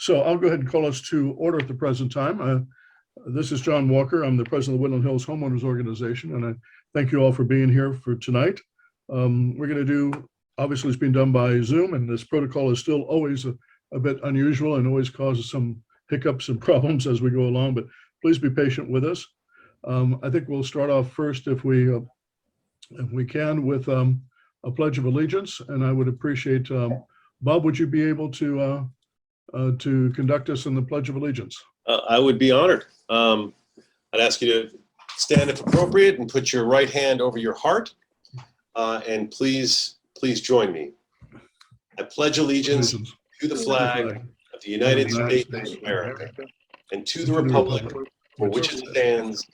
So I'll go ahead and call us to order at the present time. This is John Walker. I'm the president of the Woodland Hills Homeowners Organization, and I thank you all for being here for tonight. We're going to do, obviously it's being done by Zoom, and this protocol is still always a bit unusual and always causes some hiccups and problems as we go along, but please be patient with us. I think we'll start off first, if we can, with a Pledge of Allegiance, and I would appreciate, Bob, would you be able to conduct us in the Pledge of Allegiance? I would be honored. I'd ask you to stand if appropriate and put your right hand over your heart, and please join me. I pledge allegiance to the flag of the United States of America and to the republic for which it stands,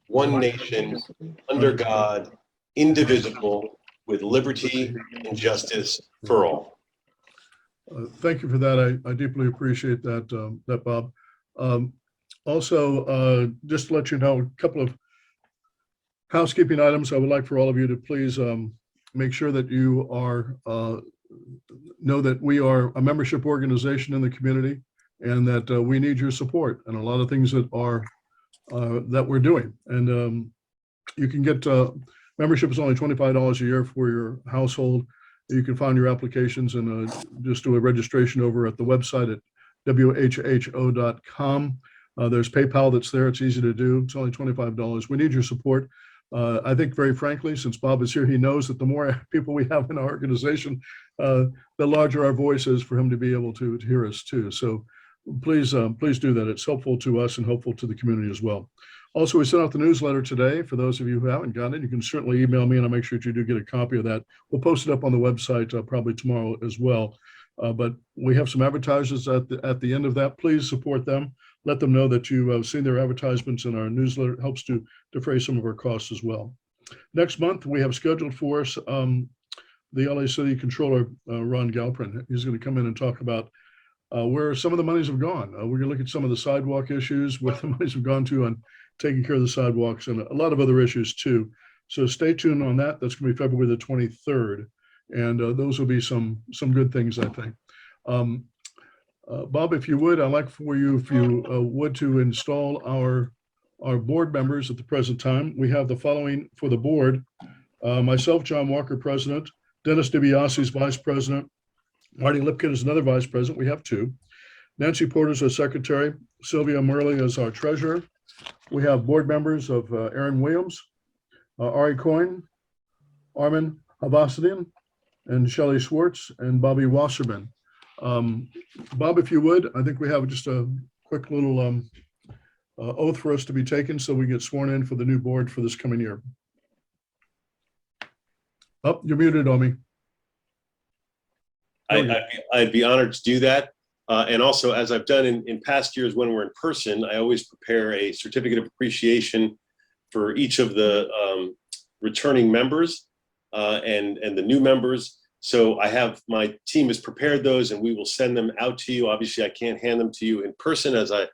one nation, under God, indivisible, with liberty and justice for all. Thank you for that. I deeply appreciate that, Bob. Also, just to let you know, a couple of housekeeping items. I would like for all of you to please make sure that you are know that we are a membership organization in the community, and that we need your support and a lot of things that are that we're doing. And you can get membership is only $25 a year for your household. You can find your applications and just do a registration over at the website at whho.com. There's PayPal that's there. It's easy to do. It's only $25. We need your support. I think, very frankly, since Bob is here, he knows that the more people we have in our organization, the larger our voice is for him to be able to hear us too. So please do that. It's helpful to us and helpful to the community as well. Also, we sent out the newsletter today. For those of you who haven't gotten it, you can certainly email me, and I'll make sure that you do get a copy of that. We'll post it up on the website probably tomorrow as well. But we have some advertisers at the end of that. Please support them. Let them know that you've seen their advertisements in our newsletter. It helps to defray some of our costs as well. Next month, we have scheduled for us the LA City Controller, Ron Galprin. He's going to come in and talk about where some of the monies have gone. We're going to look at some of the sidewalk issues, where the monies have gone to on taking care of the sidewalks, and a lot of other issues too. So stay tuned on that. That's going to be February the 23rd. And those will be some good things, I think. Bob, if you would, I'd like for you, if you would, to install our board members at the present time. We have the following for the board. Myself, John Walker, President. Dennis DiBiase is Vice President. Marty Lipkin is another Vice President. We have two. Nancy Porter is our Secretary. Sylvia Murley is our Treasurer. We have board members of Aaron Williams, Ari Coyne, Armin Havasidian, and Shelley Schwartz, and Bobby Wasserman. Bob, if you would, I think we have just a quick little oath for us to be taken so we get sworn in for the new board for this coming year. Oh, you're muted, Omi. I'd be honored to do that. And also, as I've done in past years when we're in person, I always prepare a certificate of appreciation for each of the returning members and the new members. So my team has prepared those, and we will send them out to you. Obviously, I can't hand them to you in person, as I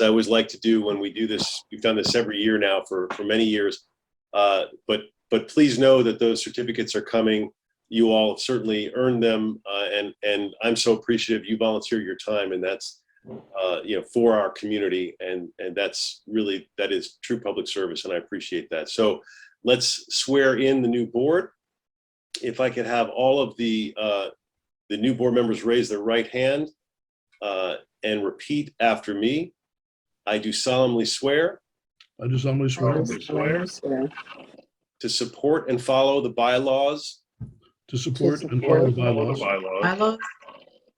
always like to do when we do this. We've done this every year now for many years. But please know that those certificates are coming. You all have certainly earned them, and I'm so appreciative you volunteer your time, and that's for our community, and that is true public service, and I appreciate that. So let's swear in the new board. If I could have all of the new board members raise their right hand and repeat after me. I do solemnly swear. I do solemnly swear. To support and follow the bylaws. To support and follow the bylaws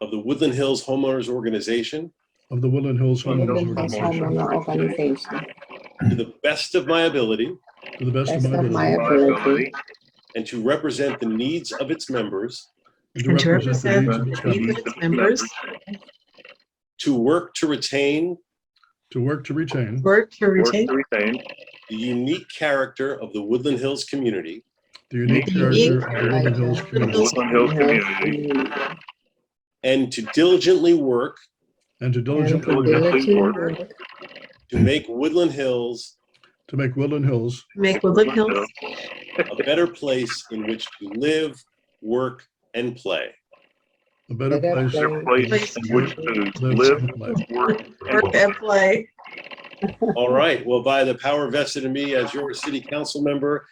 of the Woodland Hills Homeowners Organization. Of the Woodland Hills Homeowners Organization. To the best of my ability. To the best of my ability. And to represent the needs of its members. And to represent the needs of its members. To work to retain. To work to retain. The unique character of the Woodland Hills community. The unique character of the Woodland Hills community. And to diligently work. And to diligently work. To make Woodland Hills. To make Woodland Hills. A better place in which to live, work, and play. A better Better place. place. in which to That's live, life. work, Work and play. All right. Well, by the power vested in me as your city council member,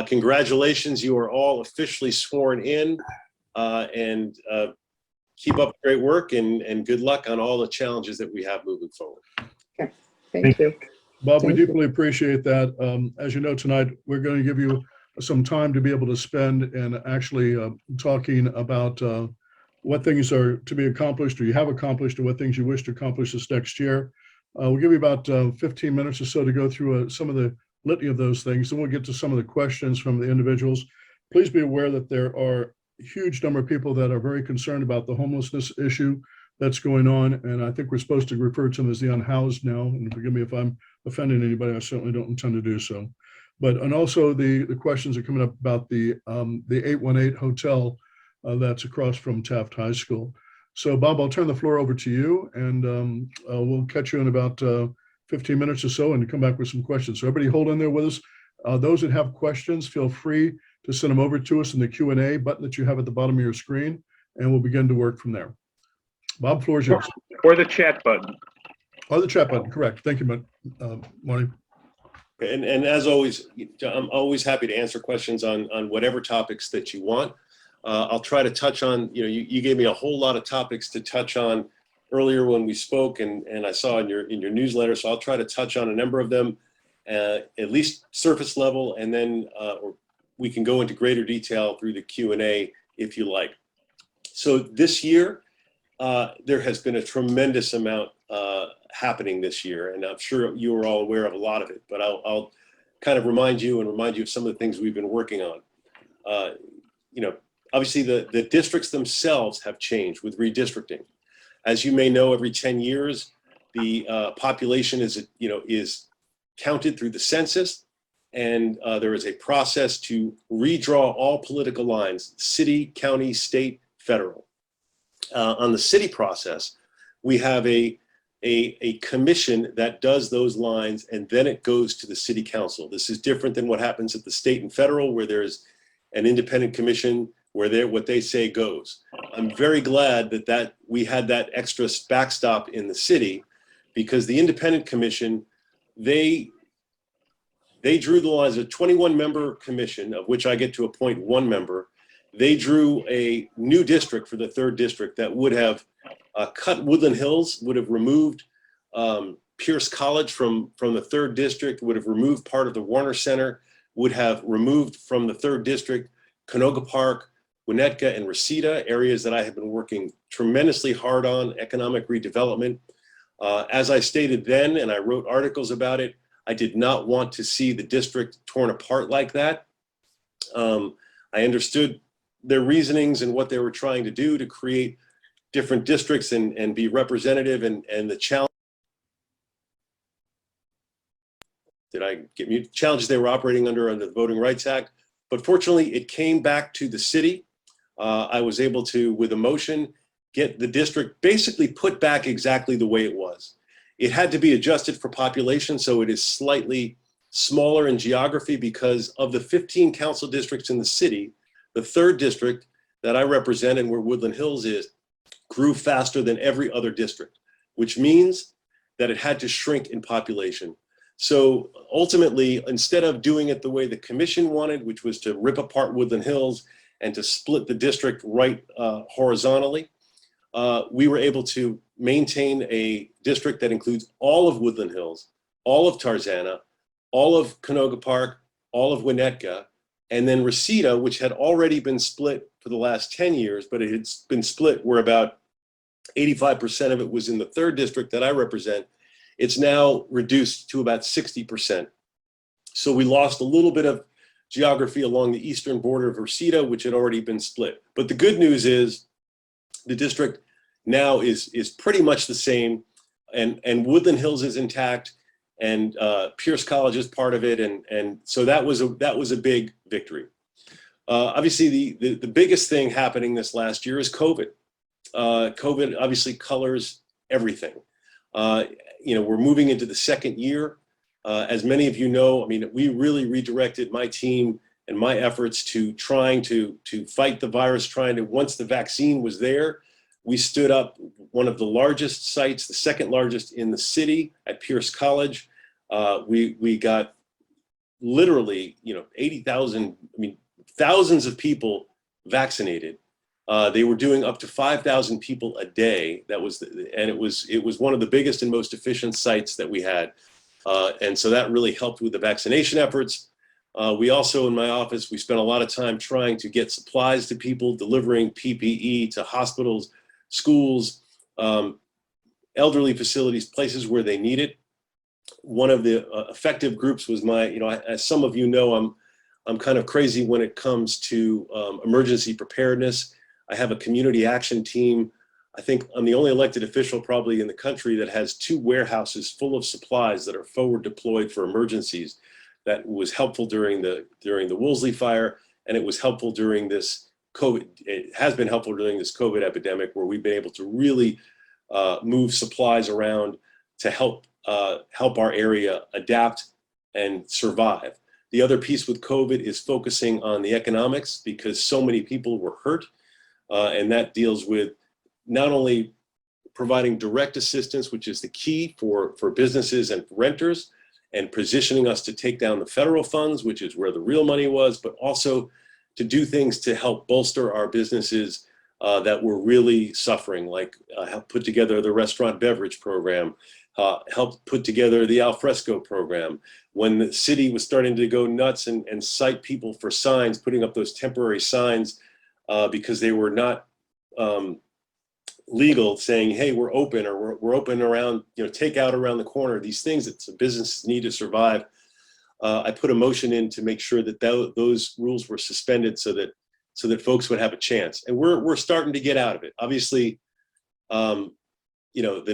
congratulations. You are all officially sworn in, and keep up great work and good luck on all the challenges that we have moving forward. Thank you. Bob, we Thank you. deeply appreciate that. As you know, tonight, we're going to give you some time to be able to spend in actually talking about what things are to be accomplished or you have accomplished and what things you wish to accomplish this next year. We'll give you about 15 minutes or so to go through some of the litany of those things. Then we'll get to some of the questions from the individuals. Please be aware that there are a huge number of people that are very concerned about the homelessness issue that's going on. And I think we're supposed to refer to them as the unhoused now. And forgive me if I'm offending anybody, I certainly don't intend to do so. But, and also the questions are coming up about the 818 hotel that's across from Taft High School. So Bob, I'll turn the floor over to you and we'll catch you in about 15 minutes or so and come back with some questions. So everybody hold in there with us. Those that have questions, feel free to send them over to us in the Q&A button that you have at the bottom of your screen, and we'll begin to work from there. Bob, floor is yours. or the chat button. Oh, the chat button, correct. Thank you, Marty. And as always, I'm always happy to answer questions on whatever topics that you want. I'll try to touch on, you gave me a whole lot of topics to touch on earlier when we spoke, and I saw in your newsletter, so I'll try to touch on a number of them, at least surface level, and then or we can go into greater detail through the Q&A if you like. So this year, there has been a tremendous amount happening this year, and I'm sure you are all aware of a lot of it, but I'll kind of remind you of some of the things we've been working on. Obviously the districts themselves have changed with redistricting. As you may know, every 10 years, the population is counted through the census, and there is a process to redraw all political lines, city, county, state, federal. On the city process, we have a commission that does those lines, and then it goes to the city council. This is different than what happens at the state and federal, where there's an independent commission where what they say goes. I'm very glad that we had that extra backstop in the city, because the independent commission, they drew the lines. A 21-member commission, of which I get to appoint one member. They drew a new district for the 3rd district that would have cut Woodland Hills, would have removed Pierce College from the 3rd district, would have removed part of the Warner Center, would have removed from the 3rd district Canoga Park, Winnetka, and Reseda, areas that I have been working tremendously hard on, economic redevelopment. As I stated then, and I wrote articles about it, I did not want to see the district torn apart like that. I understood their reasonings and what they were trying to do to create different districts and be representative, and the challenge. Did I get mute? Challenges they were operating under the Voting Rights Act. But fortunately, it came back to the city. I was able to, with a motion, get the district basically put back exactly the way it was. It had to be adjusted for population, so it is slightly smaller in geography, because of the 15 council districts in the city, the 3rd district that I represent and where Woodland Hills is, grew faster than every other district, which means that it had to shrink in population. So ultimately, instead of doing it the way the commission wanted, which was to rip apart Woodland Hills and to split the district right horizontally, we were able to maintain a district that includes all of Woodland Hills, all of Tarzana, all of Canoga Park, all of Winnetka, and then Reseda, which had already been split for the last 10 years, but it had been split where about 85% of it was in the 3rd district that I represent. It's now reduced to about 60%. So we lost a little bit of geography along the eastern border of Reseda, which had already been split. But the good news is the district now is pretty much the same, and Woodland Hills is intact, and Pierce College is part of it, and so that was a big victory. Obviously, the biggest thing happening this last year is COVID. COVID obviously colors everything. We're moving into the 2nd year. As many of you know, I mean, we really redirected my team and my efforts to trying to fight the virus, once the vaccine was there, we stood up one of the largest sites, the second largest in the city at Pierce College. We got literally, 80,000, thousands of people vaccinated. They were doing up to 5,000 people a day. And it was one of the biggest and most efficient sites that we had. And so that really helped with the vaccination efforts. We also, in my office, we spent a lot of time trying to get supplies to people, delivering PPE to hospitals, schools, elderly facilities, places where they need it. One of the effective groups was as some of you know, I'm kind of crazy when it comes to emergency preparedness. I have a community action team. I think I'm the only elected official probably in the country that has 2 warehouses full of supplies that are forward deployed for emergencies. That was helpful during the Woolsey fire, and it was helpful during this COVID. It has been helpful during this COVID epidemic, where we've been able to really move supplies around to help our area adapt and survive. The other piece with COVID is focusing on the economics, because so many people were hurt, and that deals with not only providing direct assistance, which is the key for businesses and renters, and positioning us to take down the federal funds, which is where the real money was, but also to do things to help bolster our businesses that were really suffering, like help put together the restaurant beverage program, help put together the alfresco program. When the city was starting to go nuts and cite people for signs, putting up those temporary signs because they were not legal, saying, hey, we're open, or we're open around, take out around the corner, these things that the businesses need to survive. I put a motion in to make sure that those rules were suspended so that folks would have a chance. And we're starting to get out of it. Obviously, the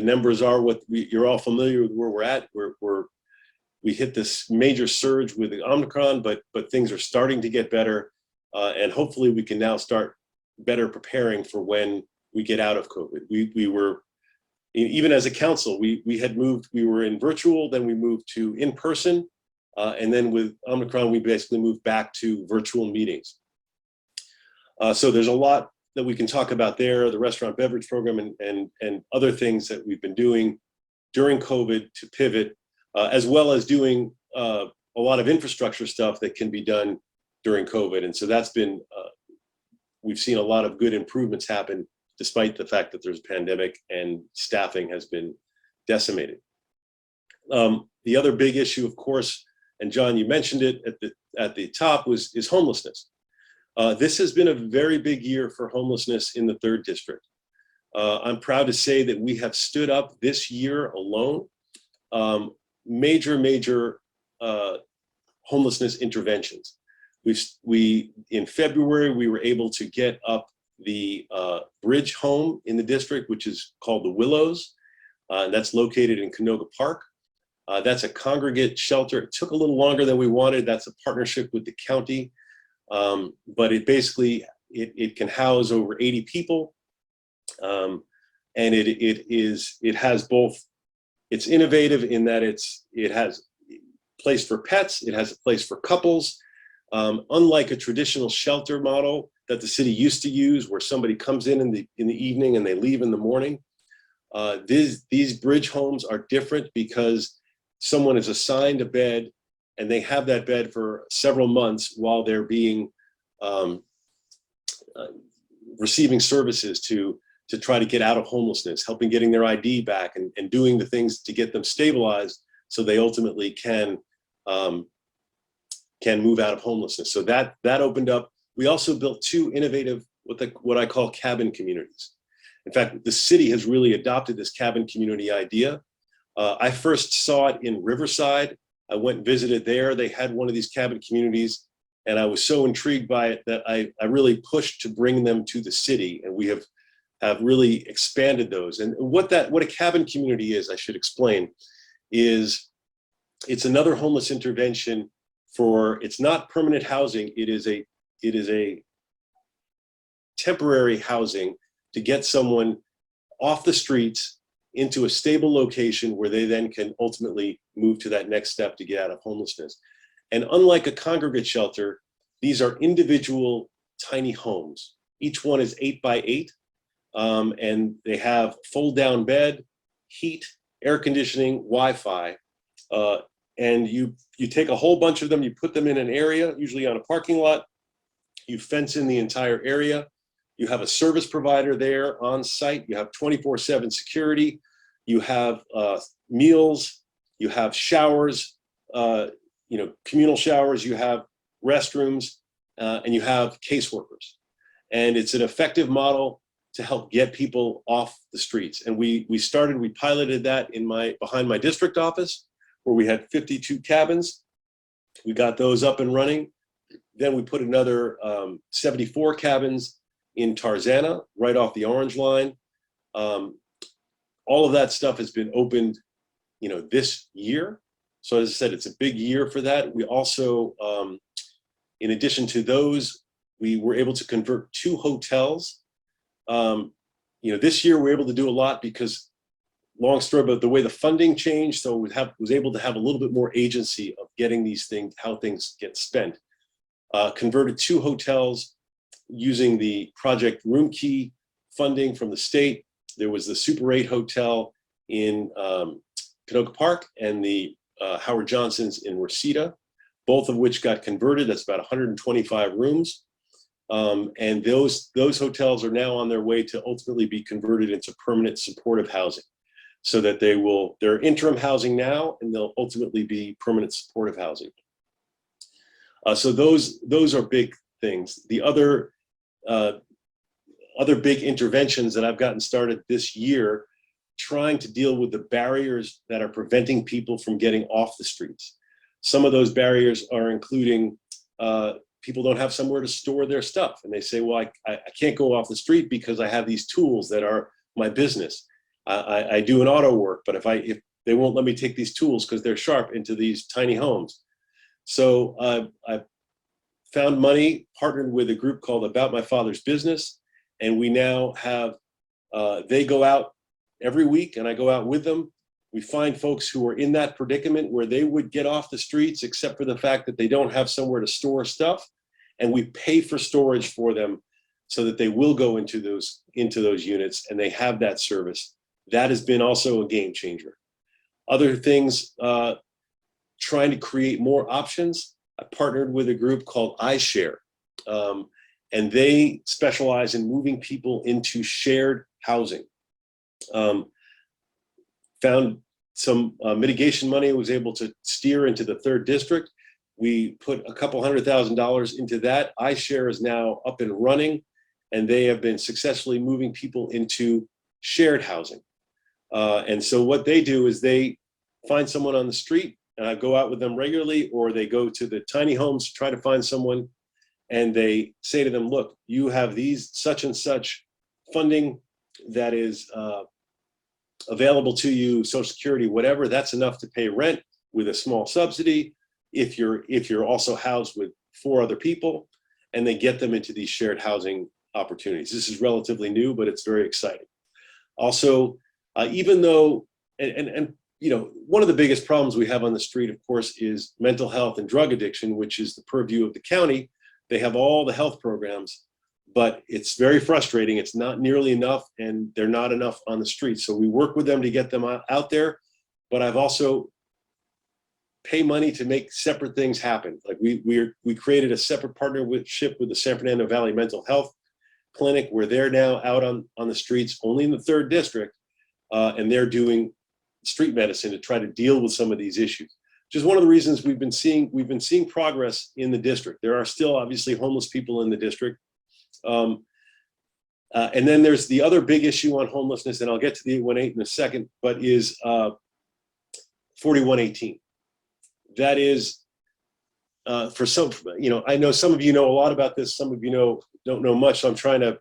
numbers are what you're all familiar with where we're at. We hit this major surge with the Omicron, but things are starting to get better. And hopefully we can now start better preparing for when we get out of COVID. We were, even as a council, we had moved, we were in virtual, then we moved to in-person, and then with Omicron, we basically moved back to virtual meetings. So there's a lot that we can talk about there, the restaurant beverage program and other things that we've been doing during COVID to pivot, as well as doing a lot of infrastructure stuff that can be done during COVID. And so that's been, we've seen a lot of good improvements happen despite the fact that there's a pandemic and staffing has been decimated. The other big issue, of course, and John, you mentioned it at the top, is homelessness. This has been a very big year for homelessness in the 3rd District. I'm proud to say that we have stood up this year alone major homelessness interventions. In February, we were able to get up the bridge home in the district, which is called the Willows. And that's located in Canoga Park. That's a congregate shelter. It took a little longer than we wanted. That's a partnership with the county. But it basically, it can house over 80 people. And it has both, it's innovative in that it has a place for pets, it has a place for couples. Unlike a traditional shelter model that the city used to use, where somebody comes in the evening and they leave in the morning, these bridge homes are different because someone is assigned a bed and they have that bed for several months while they're being receiving services to try to get out of homelessness, helping getting their ID back, and doing the things to get them stabilized so they ultimately can move out of homelessness. So that opened up. We also built 2 innovative, what I call cabin communities. In fact, the city has really adopted this cabin community idea. I first saw it in Riverside. I went and visited there. They had one of these cabin communities, and I was so intrigued by it that I really pushed to bring them to the city, and we have really expanded those. And what a cabin community is, I should explain, is it's another homeless intervention it's not permanent housing. It is a temporary housing to get someone off the streets into a stable location where they then can ultimately move to that next step to get out of homelessness. And unlike a congregate shelter, these are individual tiny homes. Each one is 8 by 8. and they have fold down bed, heat, air conditioning, Wi-Fi. And you take a whole bunch of them, you put them in an area, usually on a parking lot, you fence in the entire area, you have a service provider there on site, you have 24/7 security, you have meals, you have showers, communal showers, you have restrooms, and you have caseworkers. And it's an effective model to help get people off the streets. And we piloted that behind my district office, where we had 52 cabins. We got those up and running. Then we put another 74 cabins in Tarzana, right off the Orange Line. All of that stuff has been opened, this year. So as I said, it's a big year for that. We also, in addition to those, we were able to convert 2 hotels. This year we were able to do a lot because, long story, but the way the funding changed, so was able to have a little bit more agency of getting these things, how things get spent. Converted 2 hotels using the Project Room Key funding from the state. There was the Super 8 Hotel in Canoga Park and the Howard Johnson's in Reseda, both of which got converted. That's about 125 rooms. And those hotels are now on their way to ultimately be converted into permanent supportive housing, so that they're interim housing now, and they'll ultimately be permanent supportive housing. So those are big things. The other big interventions that I've gotten started this year, trying to deal with the barriers that are preventing people from getting off the streets. Some of those barriers are including people don't have somewhere to store their stuff. And they say, well, I can't go off the street because I have these tools that are my business. I do an auto work, but if they won't let me take these tools because they're sharp into these tiny homes. So I found money, partnered with a group called About My Father's Business. And we now have, they go out every week and I go out with them. We find folks who are in that predicament where they would get off the streets, except for the fact that they don't have somewhere to store stuff. And we pay for storage for them so that they will go into those units and they have that service. That has been also a game changer. Other things, trying to create more options. I partnered with a group called iShare, and they specialize in moving people into shared housing. Found some mitigation money, was able to steer into the 3rd district. We put a couple $100,000 into that. iShare is now up and running, and they have been successfully moving people into shared housing. And so what they do is they find someone on the street, and I go out with them regularly, or they go to the tiny homes to try to find someone, and they say to them, look, you have these such and such funding that is available to you, Social Security, whatever, that's enough to pay rent with a small subsidy if you're also housed with 4 other people, and they get them into these shared housing opportunities. This is relatively new, but it's very exciting. Also, even though, and one of the biggest problems we have on the street, of course, is mental health and drug addiction, which is the purview of the county. They have all the health programs, but it's very frustrating. It's not nearly enough, and they're not enough on the street. So we work with them to get them out there, but I've also pay money to make separate things happen. Like we created a separate partnership with the San Fernando Valley Mental Health Clinic, where they're now out on the streets, only in the 3rd district, and they're doing street medicine to try to deal with some of these issues. Which is one of the reasons we've been seeing progress in the district. There are still obviously homeless people in the district. And then there's the other big issue on homelessness, and I'll get to the 818 in a second, but is 4118. That is, for some, I know some of you know a lot about this, some of you don't know much, so I'm trying to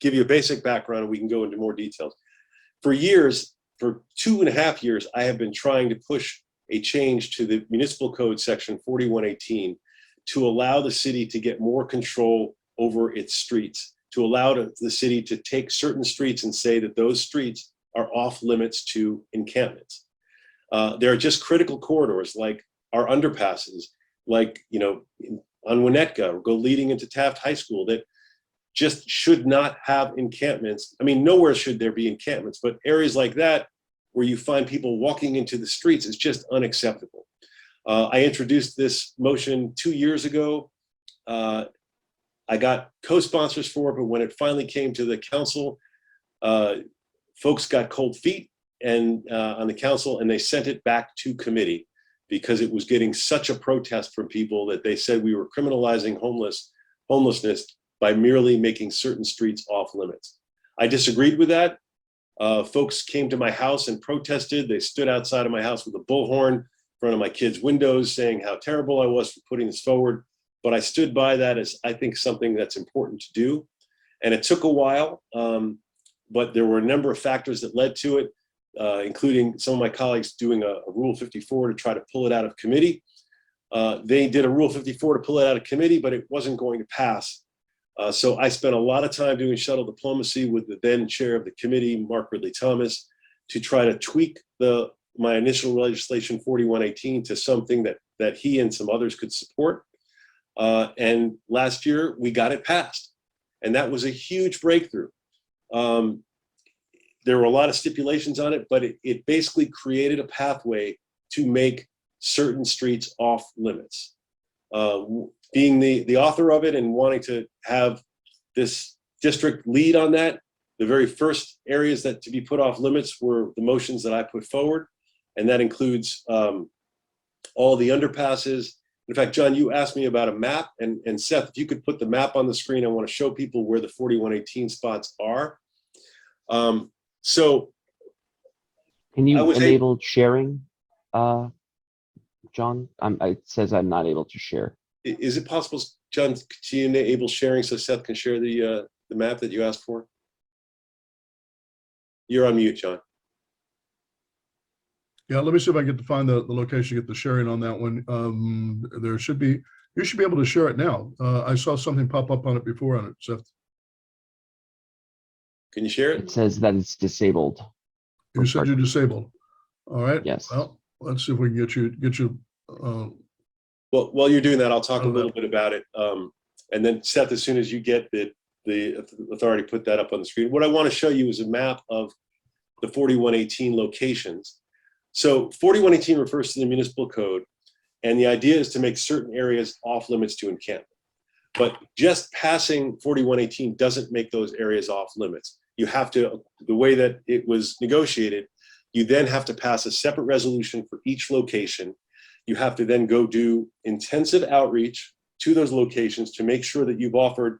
give you a basic background and we can go into more details. For years, for 2.5 years, I have been trying to push a change to the municipal code section 4118 to allow the city to get more control over its streets, to allow the city to take certain streets and say that those streets are off limits to encampments. There are just critical corridors like our underpasses, like, on Winnetka, or go leading into Taft High School, that just should not have encampments. I mean, nowhere should there be encampments, but areas like that where you find people walking into the streets is just unacceptable. I introduced this motion 2 years ago. I got co-sponsors for it, but when it finally came to the council, folks got cold feet and on the council, and they sent it back to committee because it was getting such a protest from people that they said we were criminalizing homelessness by merely making certain streets off limits. I disagreed with that. Folks came to my house and protested. They stood outside of my house with a bullhorn in front of my kids' windows saying how terrible I was for putting this forward. But I stood by that as I think something that's important to do. And it took a while, but there were a number of factors that led to it, including some of my colleagues doing a Rule 54 to try to pull it out of committee. They did a Rule 54 to pull it out of committee, but it wasn't going to pass. So I spent a lot of time doing shuttle diplomacy with the then chair of the committee, Mark Ridley Thomas, to try to tweak my initial legislation 4118 to something that he and some others could support. And last year we got it passed, and that was a huge breakthrough. There were a lot of stipulations on it, but it basically created a pathway to make certain streets off limits. Being the author of it and wanting to have this district lead on that, the very first areas that to be put off limits were the motions that I put forward, and that includes all the underpasses. In fact, John, you asked me about a map, and Seth, if you could put the map on the screen, I want to show people where the 4118 spots are. So can you enable sharing, John? It says I'm not able to share. Is it possible, John, to enable sharing so Seth can share the map that you asked for? You're on mute, John. Yeah, let me see if I get to find the location, get the sharing on that one. You should be able to share it now. I saw something pop up on it before on it, Seth. Can you share it? It says that it's disabled. You said you're disabled. All right. Yes. Well, let's see if we can get you. Well, while you're doing that, I'll talk a little bit about it. And then Seth, as soon as you get the authority, put that up on the screen. What I want to show you is a map of the 4118 locations. So 4118 refers to the municipal code, and the idea is to make certain areas off limits to encampment. But just passing 4118 doesn't make those areas off limits. You have to, the way that it was negotiated, you then have to pass a separate resolution for each location. You have to then go do intensive outreach to those locations to make sure that you've offered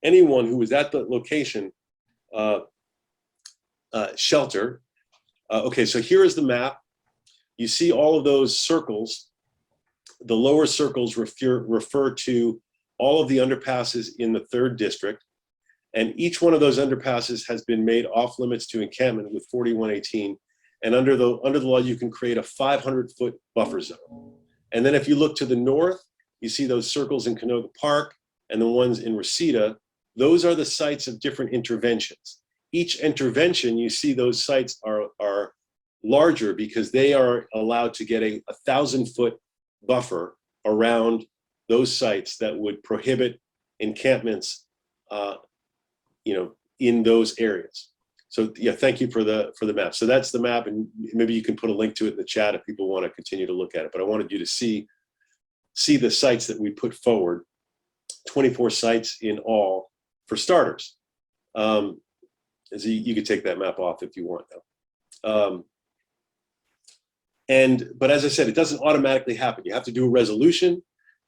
anyone who was at the location shelter. Okay, so here is the map. You see all of those circles. The lower circles refer to all of the underpasses in the 3rd district. And each one of those underpasses has been made off limits to encampment with 4118. And under the law, you can create a 500-foot buffer zone. And then if you look to the north, you see those circles in Canoga Park and the ones in Reseda. Those are the sites of different interventions. Each intervention, you see those sites are larger because they are allowed to get a 1,000-foot buffer around those sites that would prohibit encampments, in those areas. So yeah, thank you for the map. So that's the map, and maybe you can put a link to it in the chat if people want to continue to look at it. But I wanted you to see the sites that we put forward, 24 sites in all for starters. So you could take that map off if you want though. But as I said, it doesn't automatically happen. You have to do a resolution,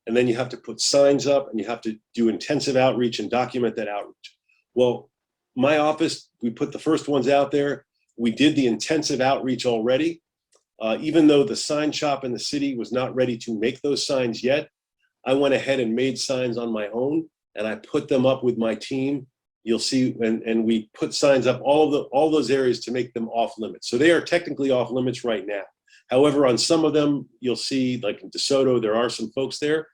and then you have to put signs up, and you have to do intensive outreach and document that outreach. Well, my office, we put the first ones out there. We did the intensive outreach already. Even though the sign shop in the city was not ready to make those signs yet, I went ahead and made signs on my own, and I put them up with my team. You'll see, and we put signs up all those areas to make them off limits. So they are technically off limits right now. However, on some of them, you'll see, like in DeSoto, there are some folks there.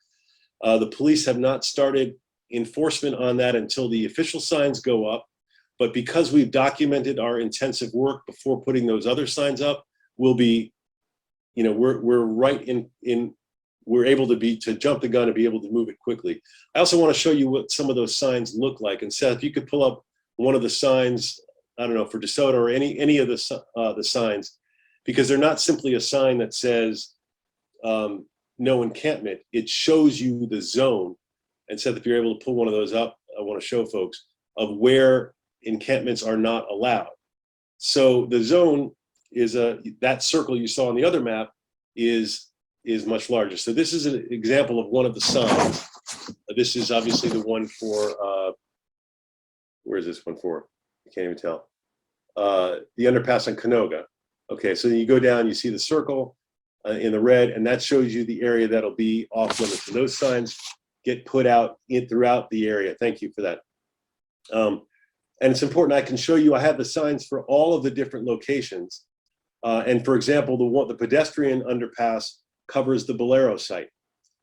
The police have not started enforcement on that until the official signs go up. But because we've documented our intensive work before putting those other signs up, we'll be, we're right in we're able to jump the gun and be able to move it quickly. I also want to show you what some of those signs look like. And Seth, you could pull up one of the signs, I don't know, for DeSoto or any of the signs, because they're not simply a sign that says no encampment. It shows you the zone. And Seth, if you're able to pull one of those up, I want to show folks of where encampments are not allowed. So the zone is that circle you saw on the other map is much larger. So this is an example of one of the signs. This is obviously the one for, where is this one for? I can't even tell. The underpass on Canoga. Okay, so you go down, you see the circle in the red, and that shows you the area that'll be off limits. And those signs get put out throughout the area. Thank you for that. And it's important, I can show you, I have the signs for all of the different locations. And for example, the pedestrian underpass covers the Bolero site,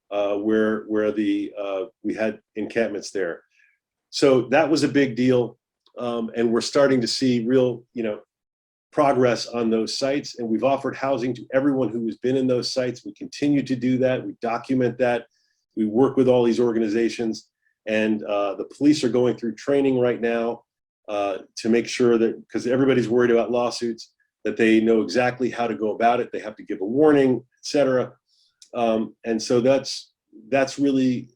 where we had encampments there. So that was a big deal. And we're starting to see real, progress on those sites. And we've offered housing to everyone who has been in those sites. We continue to do that. We document that. We work with all these organizations. And the police are going through training right now to make sure that, because everybody's worried about lawsuits, that they know exactly how to go about it. They have to give a warning, et cetera. And so that's really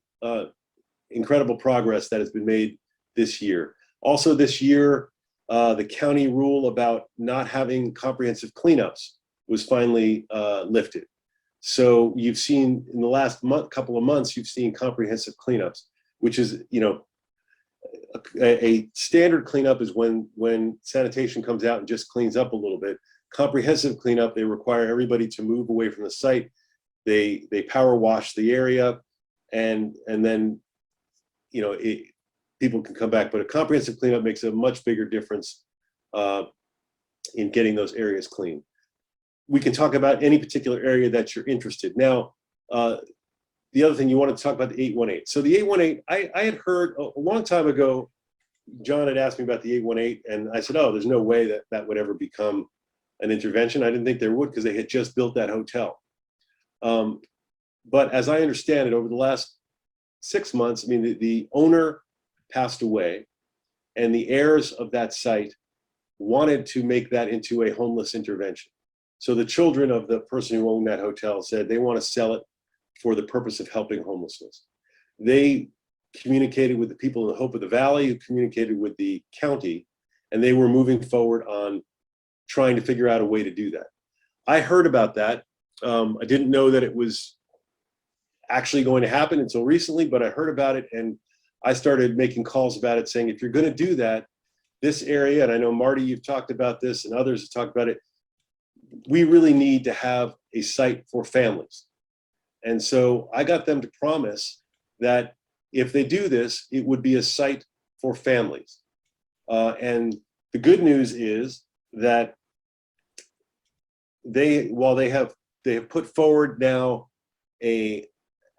incredible progress that has been made this year. Also this year, the county rule about not having comprehensive cleanups was finally lifted. So you've seen in the last couple of months, you've seen comprehensive cleanups, which is, a standard cleanup is when sanitation comes out and just cleans up a little bit. Comprehensive cleanup, they require everybody to move away from the site. They power wash the area, and then people can come back. But a comprehensive cleanup makes a much bigger difference in getting those areas clean. We can talk about any particular area that you're interested. Now, the other thing you want to talk about, the 818. So the 818, I had heard a long time ago, John had asked me about the 818, and I said, oh, there's no way that would ever become an intervention. I didn't think there would, because they had just built that hotel. But as I understand it, over the last 6 months, I mean, the owner passed away, and the heirs of that site wanted to make that into a homeless intervention. So the children of the person who owned that hotel said they want to sell it for the purpose of helping homelessness. They communicated with the people in the Hope of the Valley, who communicated with the county, and they were moving forward on trying to figure out a way to do that. I heard about that. I didn't know that it was actually going to happen until recently, but I heard about it, and I started making calls about it, saying, if you're going to do that, this area, and I know Marty, you've talked about this, and others have talked about it, we really need to have a site for families. And so I got them to promise that if they do this, it would be a site for families. And the good news is that while they have put forward now a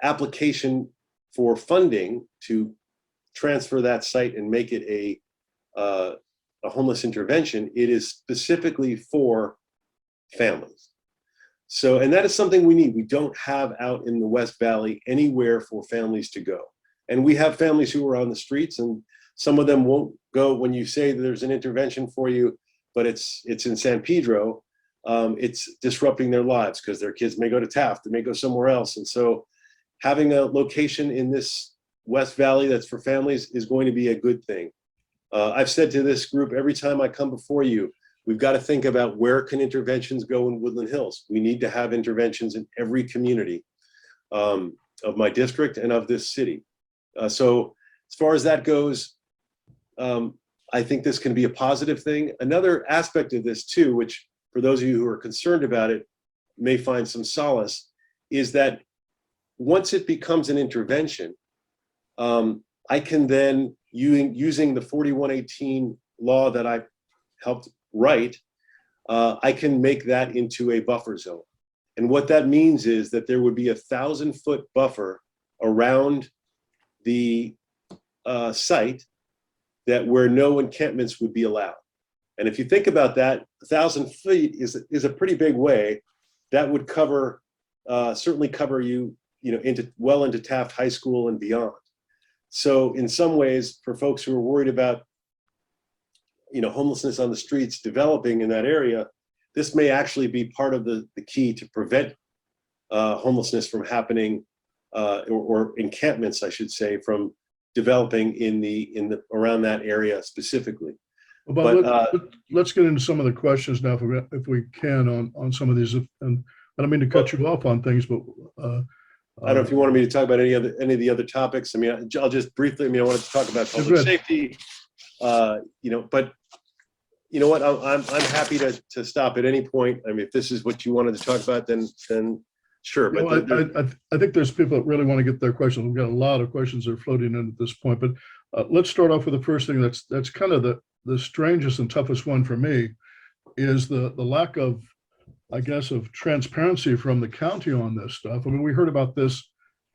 application for funding to transfer that site and make it a homeless intervention, it is specifically for families. So, and that is something we need. We don't have out in the West Valley anywhere for families to go. And we have families who are on the streets, and some of them won't go when you say that there's an intervention for you, but it's in San Pedro. It's disrupting their lives because their kids may go to Taft, they may go somewhere else. And so having a location in this West Valley that's for families is going to be a good thing. I've said to this group, every time I come before you, we've got to think about where can interventions go in Woodland Hills. We need to have interventions in every community of my district and of this city. So as far as that goes, I think this can be a positive thing. Another aspect of this too, which for those of you who are concerned about it may find some solace, is that once it becomes an intervention, I can then, using the 4118 law that I helped write, I can make that into a buffer zone. And what that means is that there would be 1,000-foot buffer around the site where no encampments would be allowed. And if you think about that, 1,000 feet is a pretty big way. That would cover, certainly cover you into Taft High School and beyond. So in some ways, for folks who are worried about homelessness on the streets developing in that area, this may actually be part of the key to prevent homelessness from happening, or encampments, I should say, from developing in the around that area specifically. Well, But let's get into some of the questions now, if we can, on some of these. And I don't mean to cut you off on things, but I don't know if you wanted me to talk about any of the other topics. I mean, I'll just briefly. I wanted to talk about public safety. But you know what? I'm happy to stop at any point. I mean, if this is what you wanted to talk about, then sure. But I think there's people that really want to get their questions. We've got a lot of questions that are floating in at this point. But let's start off with the first thing that's kind of the strangest and toughest one for me, is the lack of, I guess, of transparency from the county on this stuff. I mean, we heard about this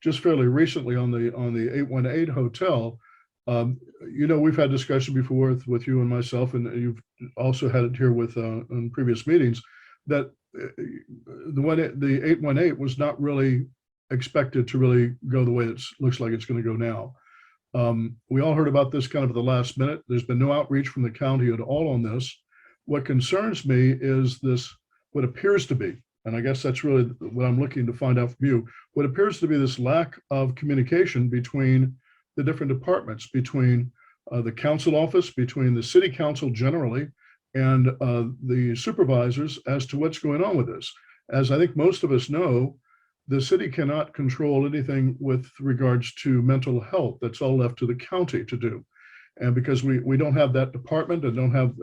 just fairly recently on the 818 hotel. We've had discussion before with you and myself, and you've also had it here with in previous meetings, that the 818 was not really expected to really go the way it looks like it's going to go now. We all heard about this kind of at the last minute. There's been no outreach from the county at all on this. What concerns me is this, what appears to be, and I guess that's really what I'm looking to find out from you, what appears to be this lack of communication between the different departments, between the council office, between the city council generally, and the supervisors as to what's going on with this. As I think most of us know, the city cannot control anything with regards to mental health. That's all left to the county to do. And because we don't have that department and don't have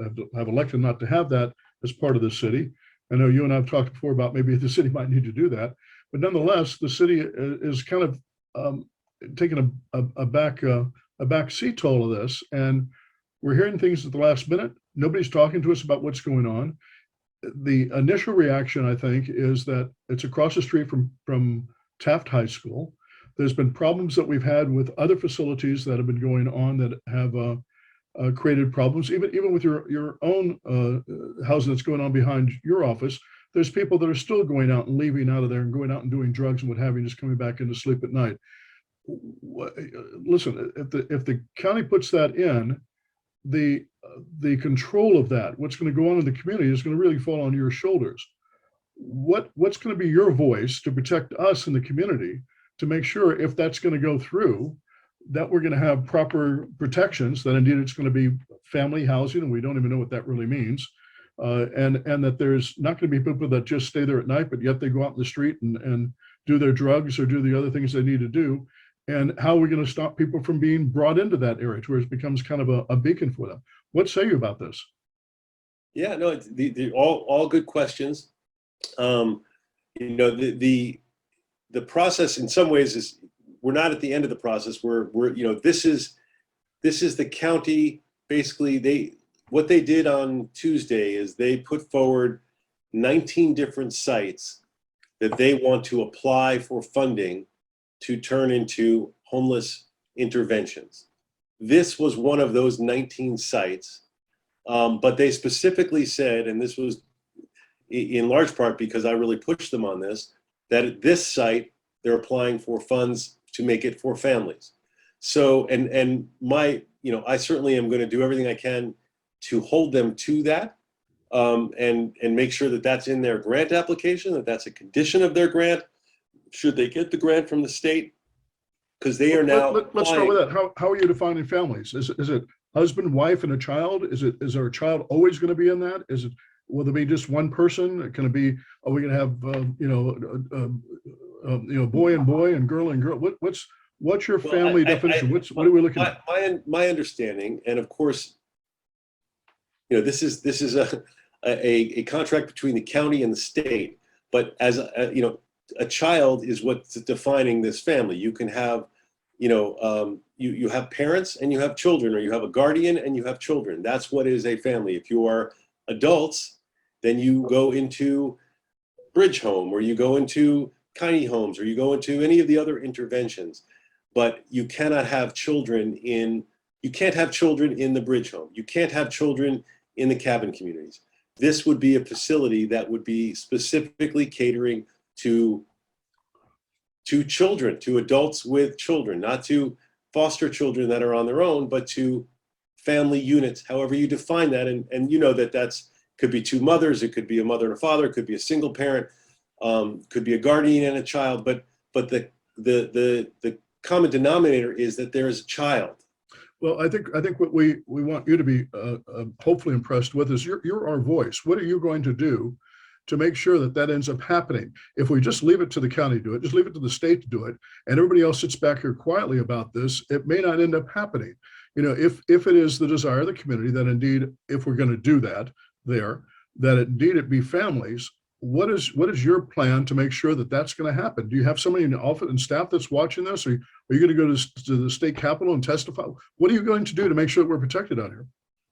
elected not to have that as part of the city. I know you and I have talked before about maybe the city might need to do that, but nonetheless, the city is kind of taking a back seat to all of this. And we're hearing things at the last minute. Nobody's talking to us about what's going on. The initial reaction, I think, is that it's across the street from Taft High School. There's been problems that we've had with other facilities that have been going on that have created problems. Even with your own housing that's going on behind your office, there's people that are still going out and leaving out of there and going out and doing drugs and what have you, just coming back into sleep at night. Listen, if the county puts that in, the control of that, what's going to go on in the community, is going to really fall on your shoulders. What's going to be your voice to protect us in the community, to make sure, if that's going to go through, that we're going to have proper protections, that indeed it's going to be family housing, and we don't even know what that really means, and that there's not going to be people that just stay there at night, but yet they go out in the street and do their drugs or do the other things they need to do. And how are we going to stop people from being brought into that area to where it becomes kind of a beacon for them? What say you about this? Yeah, no, they're all good questions. The process in some ways is, we're not at the end of the process. This is the county. Basically, what they did on Tuesday is they put forward 19 different sites that they want to apply for funding to turn into homeless interventions. This was one of those 19 sites, but they specifically said, and this was in large part because I really pushed them on this, that at this site, they're applying for funds to make it for families. So, and I certainly am going to do everything I can to hold them to that, and make sure that that's in their grant application, that that's a condition of their grant, should they get the grant from the state, because they are now. Let's start with that. How are you defining families? Is it husband, wife, and a child? Is there a child always going to be in that? Will there be just one person? Can it be? Are we going to have boy and boy and girl and girl? What's your family definition? What are we looking at? My understanding, and of course, this is a contract between the county and the state. But as a child is what's defining this family. You can have, you have parents and you have children, or you have a guardian and you have children. That's what is a family. If you are adults, then you go into Bridge Home, or you go into tiny homes, or you go into any of the other interventions. But you cannot have children you can't have children in the Bridge Home. You can't have children in the cabin communities. This would be a facility that would be specifically catering to to children, to adults with children, not to foster children that are on their own, but to family units, however you define that. And you know that that's could be two mothers, it could be a mother and a father, it could be a single parent, could be a guardian and a child, but the common denominator is that there is a child. Well, I think what we want you to be hopefully impressed with is you're our voice. What are you going to do to make sure that that ends up happening? If we just leave it to the county to do it, just leave it to the state to do it, and everybody else sits back here quietly about this, it may not end up happening. You know, if it is the desire of the community that indeed, if we're going to do that there, that indeed it be families, what is your plan to make sure that that's going to happen? Do you have somebody in the office and staff that's watching this? Are you going to go to the state capitol and testify? What are you going to do to make sure that we're protected out here?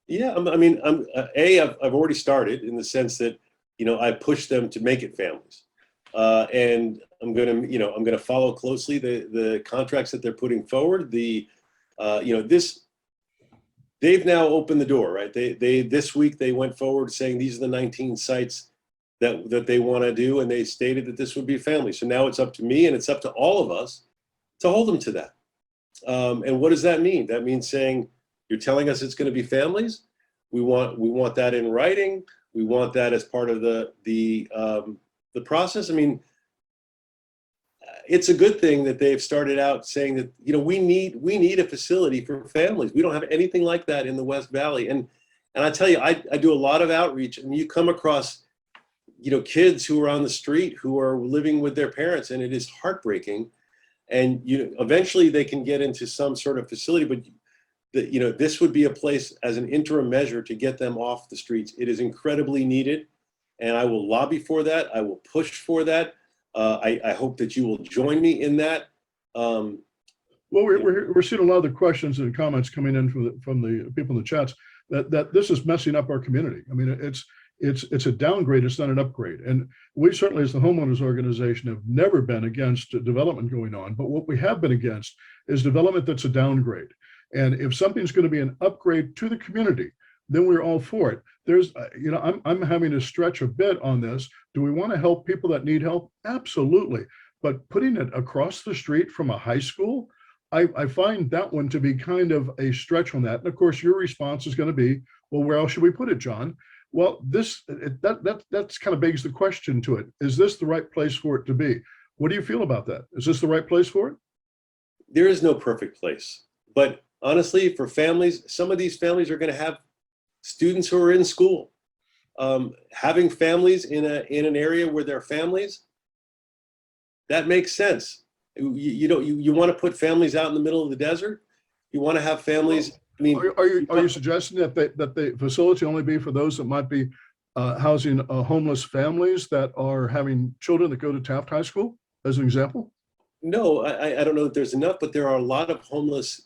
Yeah, I've already started in the sense that, you know, I push them to make it families, and I'm gonna follow closely the contracts that they're putting forward. They've now opened the door, right? They this week they went forward saying these are the 19 sites that they want to do, and they stated that this would be family. So now it's up to me and it's up to all of us to hold them to that. And what does that mean? That means saying, you're telling us it's going to be families. We want that in writing. We want that as part of the process. I mean, it's a good thing that they've started out saying that, you know, we need a facility for families. We don't have anything like that in the West Valley. And I tell you, I do a lot of outreach, and you come across, you know, kids who are on the street who are living with their parents, and it is heartbreaking. And eventually they can get into some sort of facility, but this would be a place as an interim measure to get them off the streets. It is incredibly needed, and I will lobby for that. I will push for that. I hope that you will join me in that. Well, we're seeing a lot of the questions and comments coming in from the people in the chats that this is messing up our community. I mean, it's a downgrade, it's not an upgrade. And we certainly, as the homeowners organization, have never been against development going on, but what we have been against is development that's a downgrade. And if something's going to be an upgrade to the community, then we're all for it. There's, I'm having to stretch a bit on this. Do we want to help people that need help? Absolutely. But putting it across the street from a high school, I find that one to be kind of a stretch on that. And of course, your response is going to be, well, where else should we put it, John? Well, that's kind of begs the question to it. Is this the right place for it to be? What do you feel about that? Is this the right place for it? There is no perfect place, but honestly, for families, some of these families are going to have students who are in school. Having families in an area where there are families, that makes sense. You want to put families out in the middle of the desert? You want to have families. I mean, are you suggesting that the facility only be for those that might be housing homeless families that are having children that go to Taft High School, as an example? No, I don't know that there's enough, but there are a lot of homeless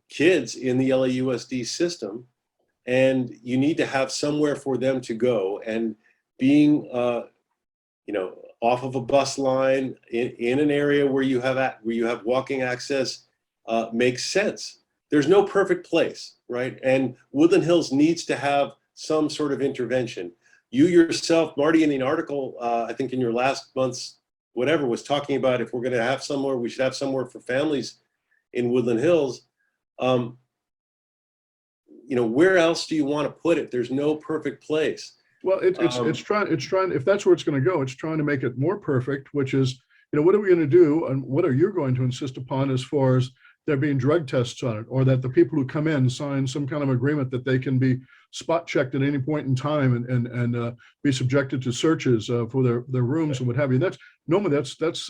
kids in the LAUSD system, and you need to have somewhere for them to go. And being, off of a bus line in an area where you have walking access makes sense. There's no perfect place, right? And Woodland Hills needs to have some sort of intervention. You yourself, Marty, in the article, I think in your last month's whatever, was talking about if we're going to have somewhere, we should have somewhere for families in Woodland Hills. Where else do you want to put it? There's no perfect place. Well, it's trying, if that's where it's going to go, it's trying to make it more perfect, which is, what are we going to do? And what are you going to insist upon as far as there being drug tests on it, or that the people who come in sign some kind of agreement that they can be spot checked at any point in time and be subjected to searches for their rooms and what have you. That's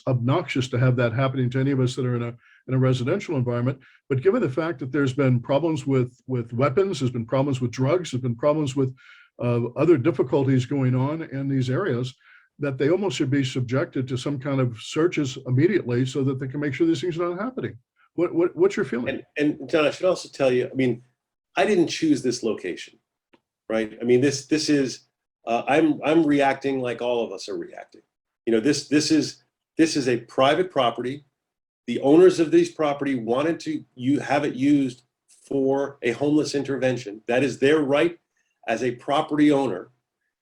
obnoxious to have that happening to any of us that are in a residential environment. But given the fact that there's been problems with weapons, there's been problems with drugs, there's been problems with other difficulties going on in these areas, that they almost should be subjected to some kind of searches immediately so that they can make sure these things are not happening. What's your feeling? And John, I should also tell you, I mean, I didn't choose this location, right? I mean, this is I'm reacting like all of us are reacting. This is a private property. The owners of this property wanted to have it used for a homeless intervention. That is their right as a property owner.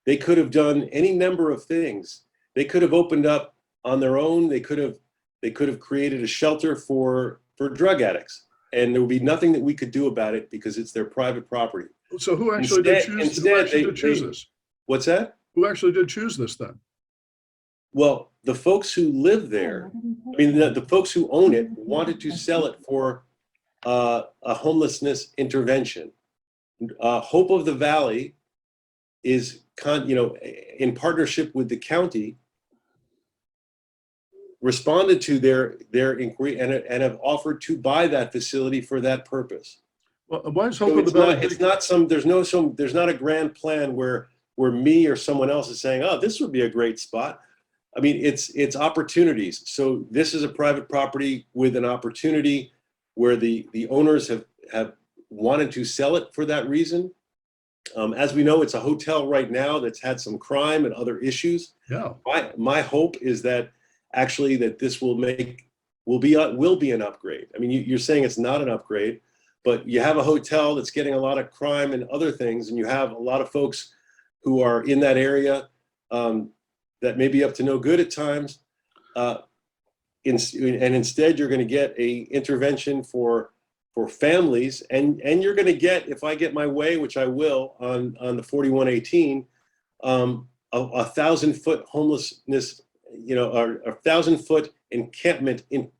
They could have done any number of things. They could have opened up on their own, they could have created a shelter for drug addicts, and there would be nothing that we could do about it because it's their private property. So who actually did choose this? What's that? Who actually did choose this then? Well, the folks who live there, I mean, the folks who own it wanted to sell it for a homelessness intervention. Hope of the Valley is, in partnership with the county, responded to their inquiry and have offered to buy that facility for that purpose. Well, why is Hope So of the Valley? there's not a grand plan where me or someone else is saying, oh, this would be a great spot. I mean, it's opportunities. So this is a private property with an opportunity where the owners have wanted to sell it for that reason. As we know, it's a hotel right now that's had some crime and other issues. Yeah. My hope is that actually that this will be an upgrade. I mean, you're saying it's not an upgrade, but you have a hotel that's getting a lot of crime and other things, and you have a lot of folks who are in that area that may be up to no good at times. And instead, you're going to get a intervention for families, and you're going to get, if I get my way, which I will, on the 4118, a 1,000-foot homelessness, or a 1,000-foot encampment in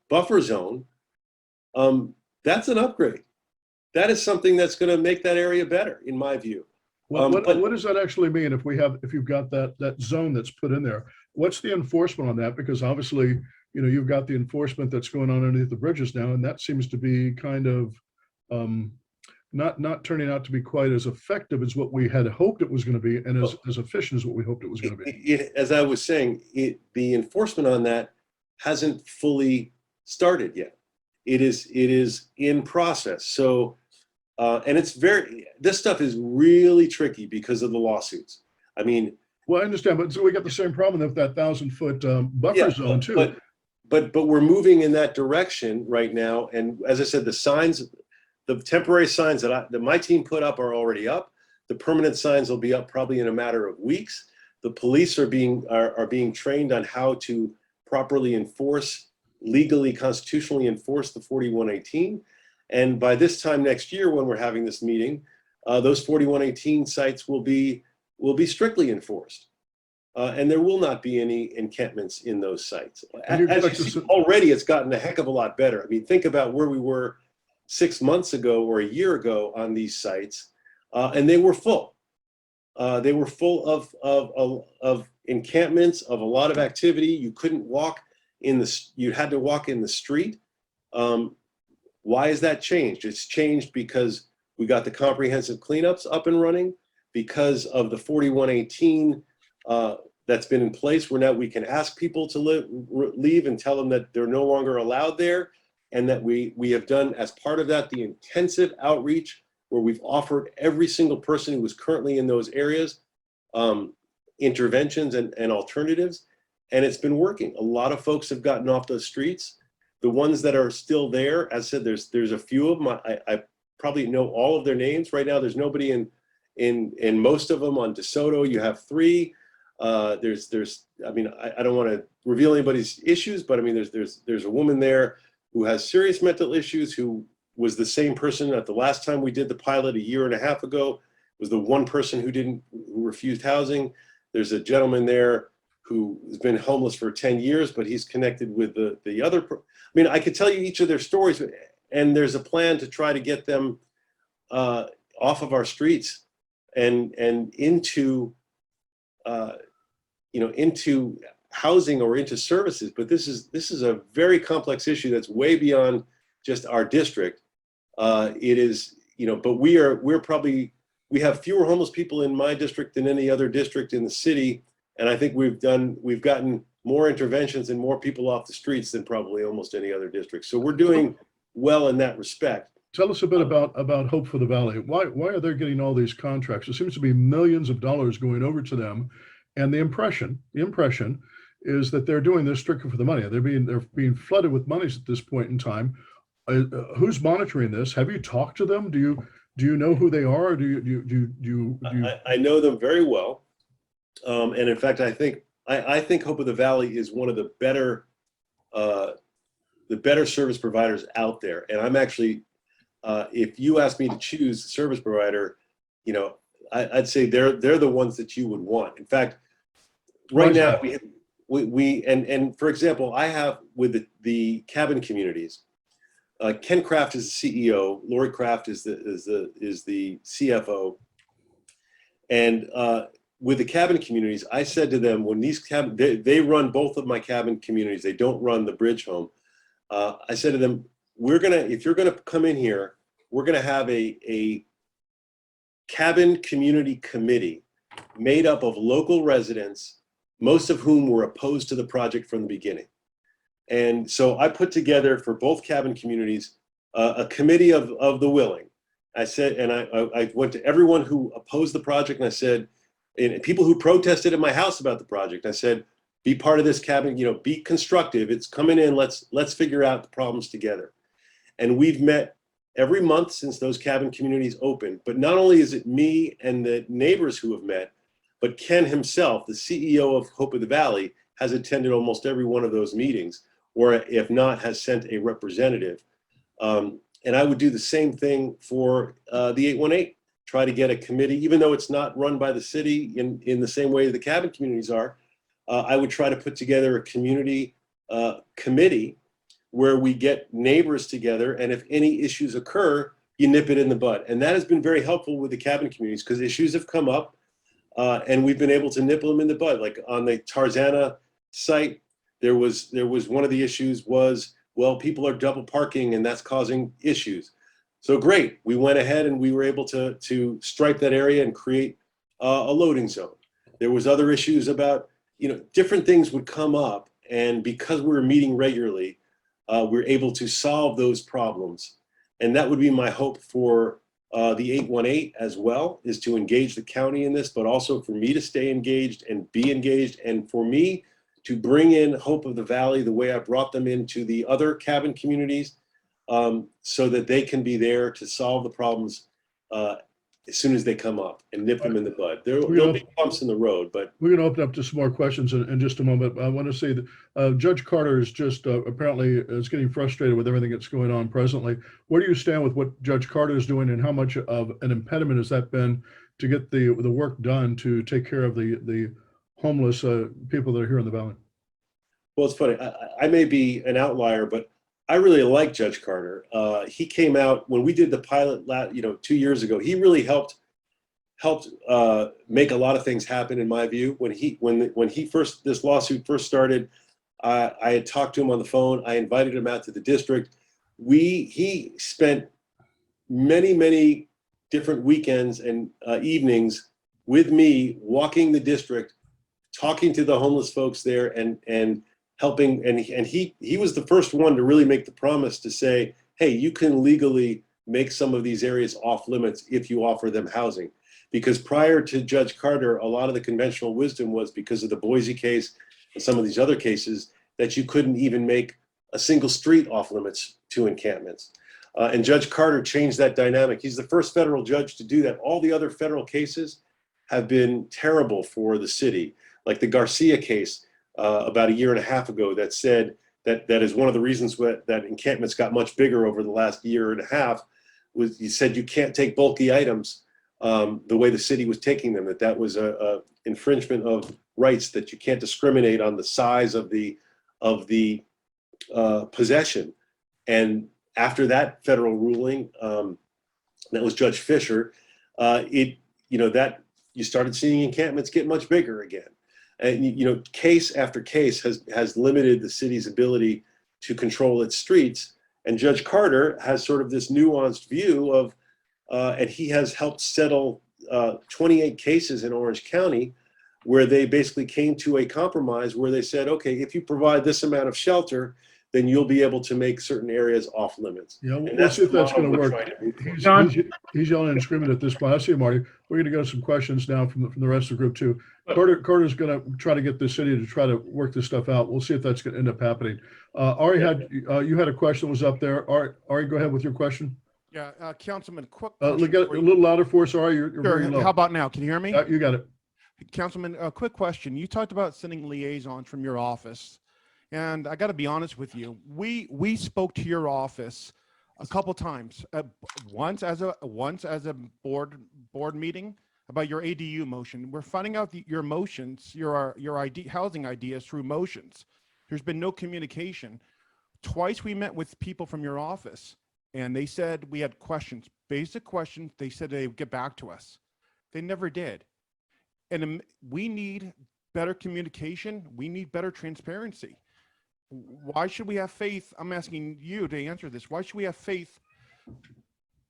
buffer zone. That's an upgrade. That is something that's going to make that area better, in my view. Well, what does that actually mean if you've got that zone that's put in there? What's the enforcement on that? Because obviously, you've got the enforcement that's going on underneath the bridges now, and that seems to be kind of not turning out to be quite as effective as what we had hoped it was going to be, and as efficient as what we hoped it was going to be. As I was saying, the enforcement on that hasn't fully started yet. It is in process. So, and this stuff is really tricky because of the lawsuits. I mean, well, I understand, but so we got the same problem with that 1,000-foot buffer zone too. But we're moving in that direction right now. And as I said, the temporary signs that my team put up are already up. The permanent signs will be up probably in a matter of weeks. The police are being trained on how to properly enforce, legally, constitutionally enforce the 4118. And by this time next year, when we're having this meeting, those 4118 sites will be strictly enforced. And there will not be any encampments in those sites. As you see, already, it's gotten a heck of a lot better. I mean, think about where we were 6 months ago or a year ago on these sites, and they were full. They were full of encampments, of a lot of activity. You couldn't walk you had to walk in the street. Why has that changed? It's changed because we got the comprehensive cleanups up and running, because of the 4118 that's been in place, where now we can ask people to leave and tell them that they're no longer allowed there. And that we have done, as part of that, the intensive outreach, where we've offered every single person who is currently in those areas interventions and alternatives. And it's been working. A lot of folks have gotten off those streets. The ones that are still there, as I said, there's a few of them. I probably know all of their names right now. There's nobody in most of them. On DeSoto, you have 3. I mean, I don't want to reveal anybody's issues, but I mean, there's a woman there who has serious mental issues, who was the same person at the last time we did the pilot a year and a half ago, was the one person who refused housing. There's a gentleman there who has been homeless for 10 years, but he's connected with the other. I mean, I could tell you each of their stories, and there's a plan to try to get them off of our streets and into into housing or into services. But this is a very complex issue that's way beyond just our district. It is, but we have fewer homeless people in my district than any other district in the city. And I think we've gotten more interventions and more people off the streets than probably almost any other district. So we're doing well in that respect. Tell us a bit about Hope for the Valley. Why are they getting all these contracts? There seems to be millions of dollars going over to them. And the impression is that they're doing this strictly for the money. They're being flooded with monies at this point in time. Who's monitoring this? Have you talked to them? Do you know who they are? Or do you? I know them very well, and in fact, I think I think Hope of the Valley is one of the better service providers out there. And I'm actually, if you ask me to choose a service provider, you know, I'd say they're the ones that you would want. In fact, right now and for example, I have with the cabin communities, Ken Kraft is the CEO, Lori Kraft is the CFO, and with the cabin communities, I said to them, when these they run both of my cabin communities, they don't run the bridge home. I said to them, if you're gonna come in here, we're gonna have a cabin community committee made up of local residents, most of whom were opposed to the project from the beginning. And so I put together for both cabin communities a committee of the willing. I said, and I went to everyone who opposed the project, and I said, and people who protested at my house about the project, I said, be part of this cabin, you know, be constructive. It's coming in. Let's figure out the problems together. And we've met every month since those cabin communities opened. But not only is it me and the neighbors who have met, but Ken himself, the CEO of Hope of the Valley, has attended almost every one of those meetings, or if not, has sent a representative. And I would do the same thing for the 818, try to get a committee, even though it's not run by the city in the same way the cabin communities are. I would try to put together a community committee where we get neighbors together, and if any issues occur, you nip it in the bud. And that has been very helpful with the cabin communities, because issues have come up and we've been able to nip them in the bud. Like on the Tarzana site, there was one of the issues was, well, people are double parking and that's causing issues. So great, we went ahead and we were able to stripe that area and create a loading zone. There was other issues about, you know, different things would come up, and because we were meeting regularly, we're able to solve those problems. And that would be my hope for the 818 as well, is to engage the county in this, but also for me to stay engaged and be engaged, and for me to bring in Hope of the Valley the way I brought them into the other cabin communities, so that they can be there to solve the problems as soon as they come up and nip them in the bud. There'll be bumps in the road, but we're going to open up to some more questions in just a moment. I want to say that Judge Carter is just apparently is getting frustrated with everything that's going on presently. Where do you stand with what Judge Carter is doing, and how much of an impediment has that been to get the work done to take care of the homeless people that are here in the Valley? Well, it's funny. I may be an outlier, but I really like Judge Carter. He came out when we did the pilot, 2 years ago. He really helped make a lot of things happen, in my view. When this lawsuit first started, I had talked to him on the phone. I invited him out to the district. He spent many different weekends and evenings with me, walking the district, talking to the homeless folks there, and helping, and he was the first one to really make the promise to say, hey, you can legally make some of these areas off limits if you offer them housing. Because prior to Judge Carter, a lot of the conventional wisdom was, because of the Boise case and some of these other cases, that you couldn't even make a single street off limits to encampments. And Judge Carter changed that dynamic. He's the first federal judge to do that. All the other federal cases have been terrible for the city, like the Garcia case about a year and a half ago, that said that is one of the reasons that encampments got much bigger over the last year and a half. Was he said you can't take bulky items the way the city was taking them, that was a infringement of rights, that you can't discriminate on the size of the possession. And after that federal ruling, that was Judge Fisher, that you started seeing encampments get much bigger again. And case after case has limited the city's ability to control its streets. And Judge Carter has sort of this nuanced view of, and he has helped settle 28 cases in Orange County, where they basically came to a compromise where they said, okay, if you provide this amount of shelter, then you'll be able to make certain areas off limits. Yeah, we'll see if that's going to work. He's yelling and screaming at this point. I see you, Marty. We're going to go to some questions now from the rest of the group too. Carter's going to try to get the city to try to work this stuff out. We'll see if that's going to end up happening. Ari, you had a question that was up there. Ari, go ahead with your question. Yeah, Councilman, quick Get a little louder for us, Ari. You're sure. very low. How about now? Can you hear me? You got it. Councilman, a quick question. You talked about sending liaisons from your office, and I got to be honest with you. We spoke to your office a couple times. Once as a board meeting about your ADU motion. We're finding out your motions, your housing ideas through motions. There's been no communication. Twice we met with people from your office, and they said we had questions, basic questions. They said they would get back to us. They never did. And we need better communication. We need better transparency. Why should we have faith? I'm asking you to answer this. Why should we have faith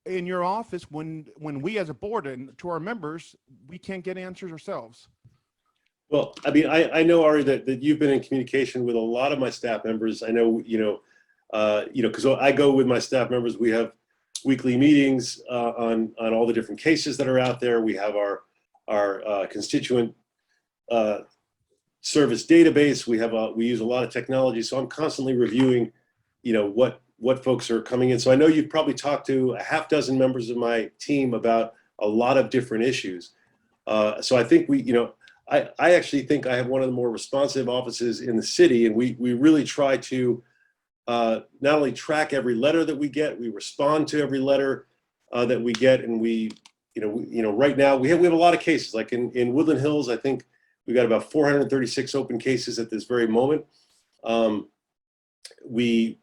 in your office when we as a board and to our members, we can't get answers ourselves? Well, I mean, I know, Ari, that you've been in communication with a lot of my staff members. I know, because I go with my staff members. We have weekly meetings on all the different cases that are out there. We have our constituent service database. We use a lot of technology. So I'm constantly reviewing, what folks are coming in. So I know you've probably talked to a half dozen members of my team about a lot of different issues. So I think I actually think I have one of the more responsive offices in the city, and we really try to not only track every letter that we get, we respond to every letter that we get, and right now we have a lot of cases. Like in Woodland Hills, I think we got about 436 open cases at this very moment. We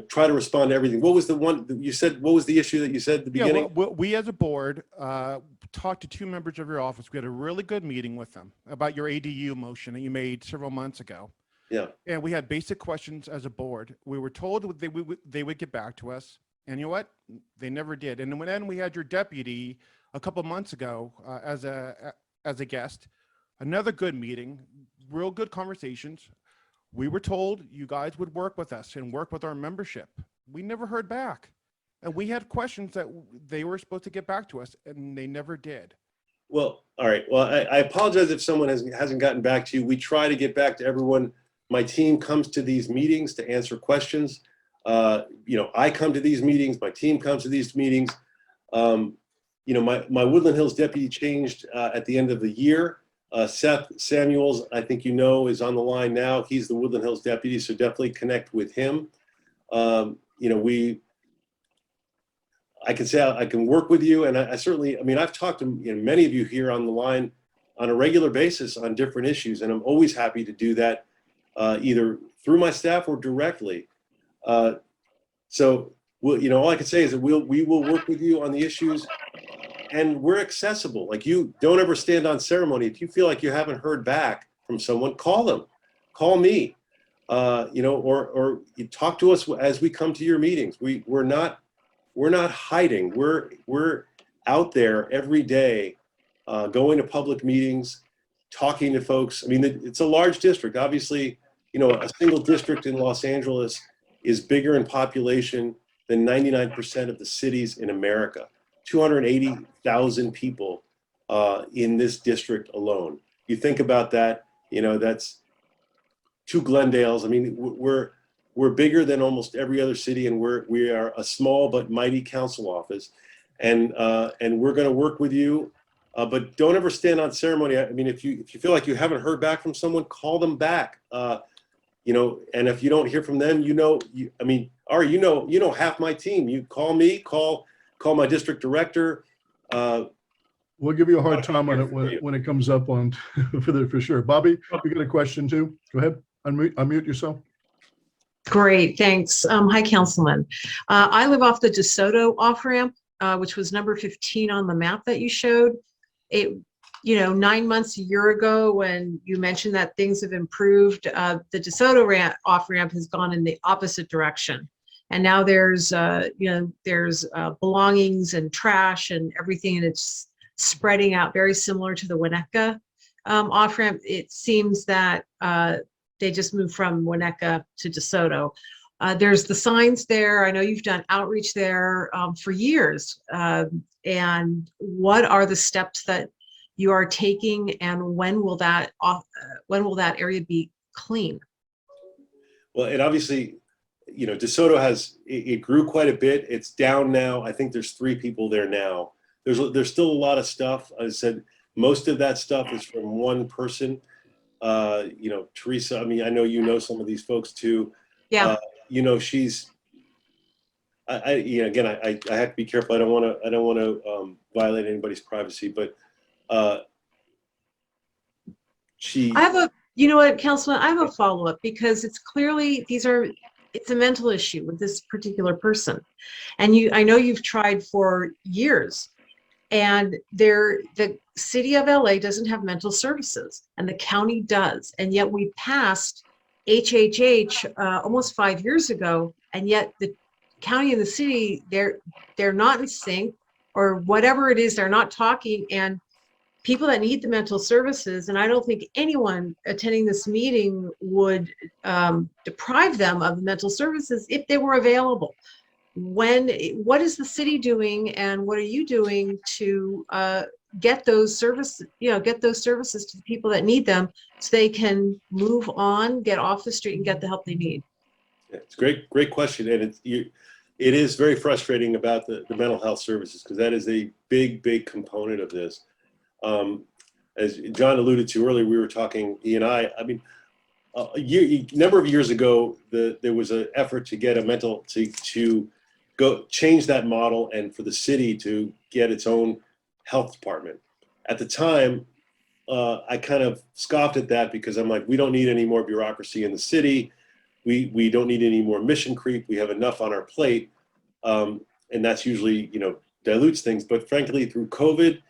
try to respond to everything. What was the one that you said? What was the issue that you said at the beginning? Yeah, well, we as a board talked to two members of your office. We had a really good meeting with them about your ADU motion that you made several months ago. Yeah. And we had basic questions as a board. We were told they would get back to us. And you know what? They never did. And then we had your deputy a couple months ago as a guest. Another good meeting, real good conversations. We were told you guys would work with us and work with our membership. We never heard back. And we had questions that they were supposed to get back to us, and they never did. Well, all right. Well, I apologize if someone hasn't gotten back to you. We try to get back to everyone. My team comes to these meetings to answer questions. I come to these meetings. My team comes to these meetings. My Woodland Hills deputy changed at the end of the year. Seth Samuels, I think is on the line now. He's the Woodland Hills deputy, so definitely connect with him. I can say I can work with you, and I certainly, I've talked to many of you here on the line on a regular basis on different issues, and I'm always happy to do that, either through my staff or directly. So, all I can say is that we will work with you on the issues. And we're accessible. Like, you don't ever stand on ceremony. If you feel like you haven't heard back from someone, call them, call me, or you talk to us as we come to your meetings. We're not hiding. We're out there every day, going to public meetings, talking to folks. It's a large district. Obviously, a single district in Los Angeles is bigger in population than 99% of the cities in America. 280,000 people in this district alone. You think about that, that's two Glendales. We're bigger than almost every other city, and we are a small but mighty council office, and we're going to work with you. But don't ever stand on ceremony. If you feel like you haven't heard back from someone, call them back. And if you don't hear from them, Ari, half my team. You call me, call my district director. We'll give you a hard time on it when it comes up on for sure. Bobby, you got a question too? Go ahead, unmute yourself. Great, thanks. Hi, Councilman. I live off the DeSoto off-ramp, which was number 15 on the map that you showed. 9 months, a year ago, when you mentioned that things have improved, the DeSoto off-ramp has gone in the opposite direction. And now there's belongings and trash and everything, and it's spreading out very similar to the Winnetka off-ramp. It seems that they just moved from Winnetka to DeSoto. There's the signs there. I know you've done outreach there for years. And what are the steps that you are taking, and when will that area be clean? Well, it obviously, DeSoto it grew quite a bit. It's down now. I think there's 3 people there now. There's still a lot of stuff. As I said, Most of that stuff is from one person. You know, Teresa, I mean, I know you know some of these folks too. Yeah. You know, she's, you know, again, I have to be careful. I don't want to violate anybody's privacy, but she. I have a, you know what, Councilman, I have a follow-up because it's clearly, it's a mental issue with this particular person. And I know you've tried for years, and the city of LA doesn't have mental services and the county does. And yet we passed HHH almost 5 years ago. And yet the county and the city, they're not in sync, or whatever it is, they're not talking. And people that need the mental services, and I don't think anyone attending this meeting would deprive them of the mental services if they were available. What is the city doing, and what are you doing to get those services, get those services to the people that need them, so they can move on, get off the street, and get the help they need? Yeah, it's a great question, and it is very frustrating about the mental health services, because that is a big component of this. As John alluded to earlier, we were talking, he and I mean, a number of years ago, there was an effort to get to go change that model, and for the city to get its own health department. At the time, I kind of scoffed at that, because I'm like, we don't need any more bureaucracy in the city. We don't need any more mission creep. We have enough on our plate. And that's usually, dilutes things. But frankly, through COVID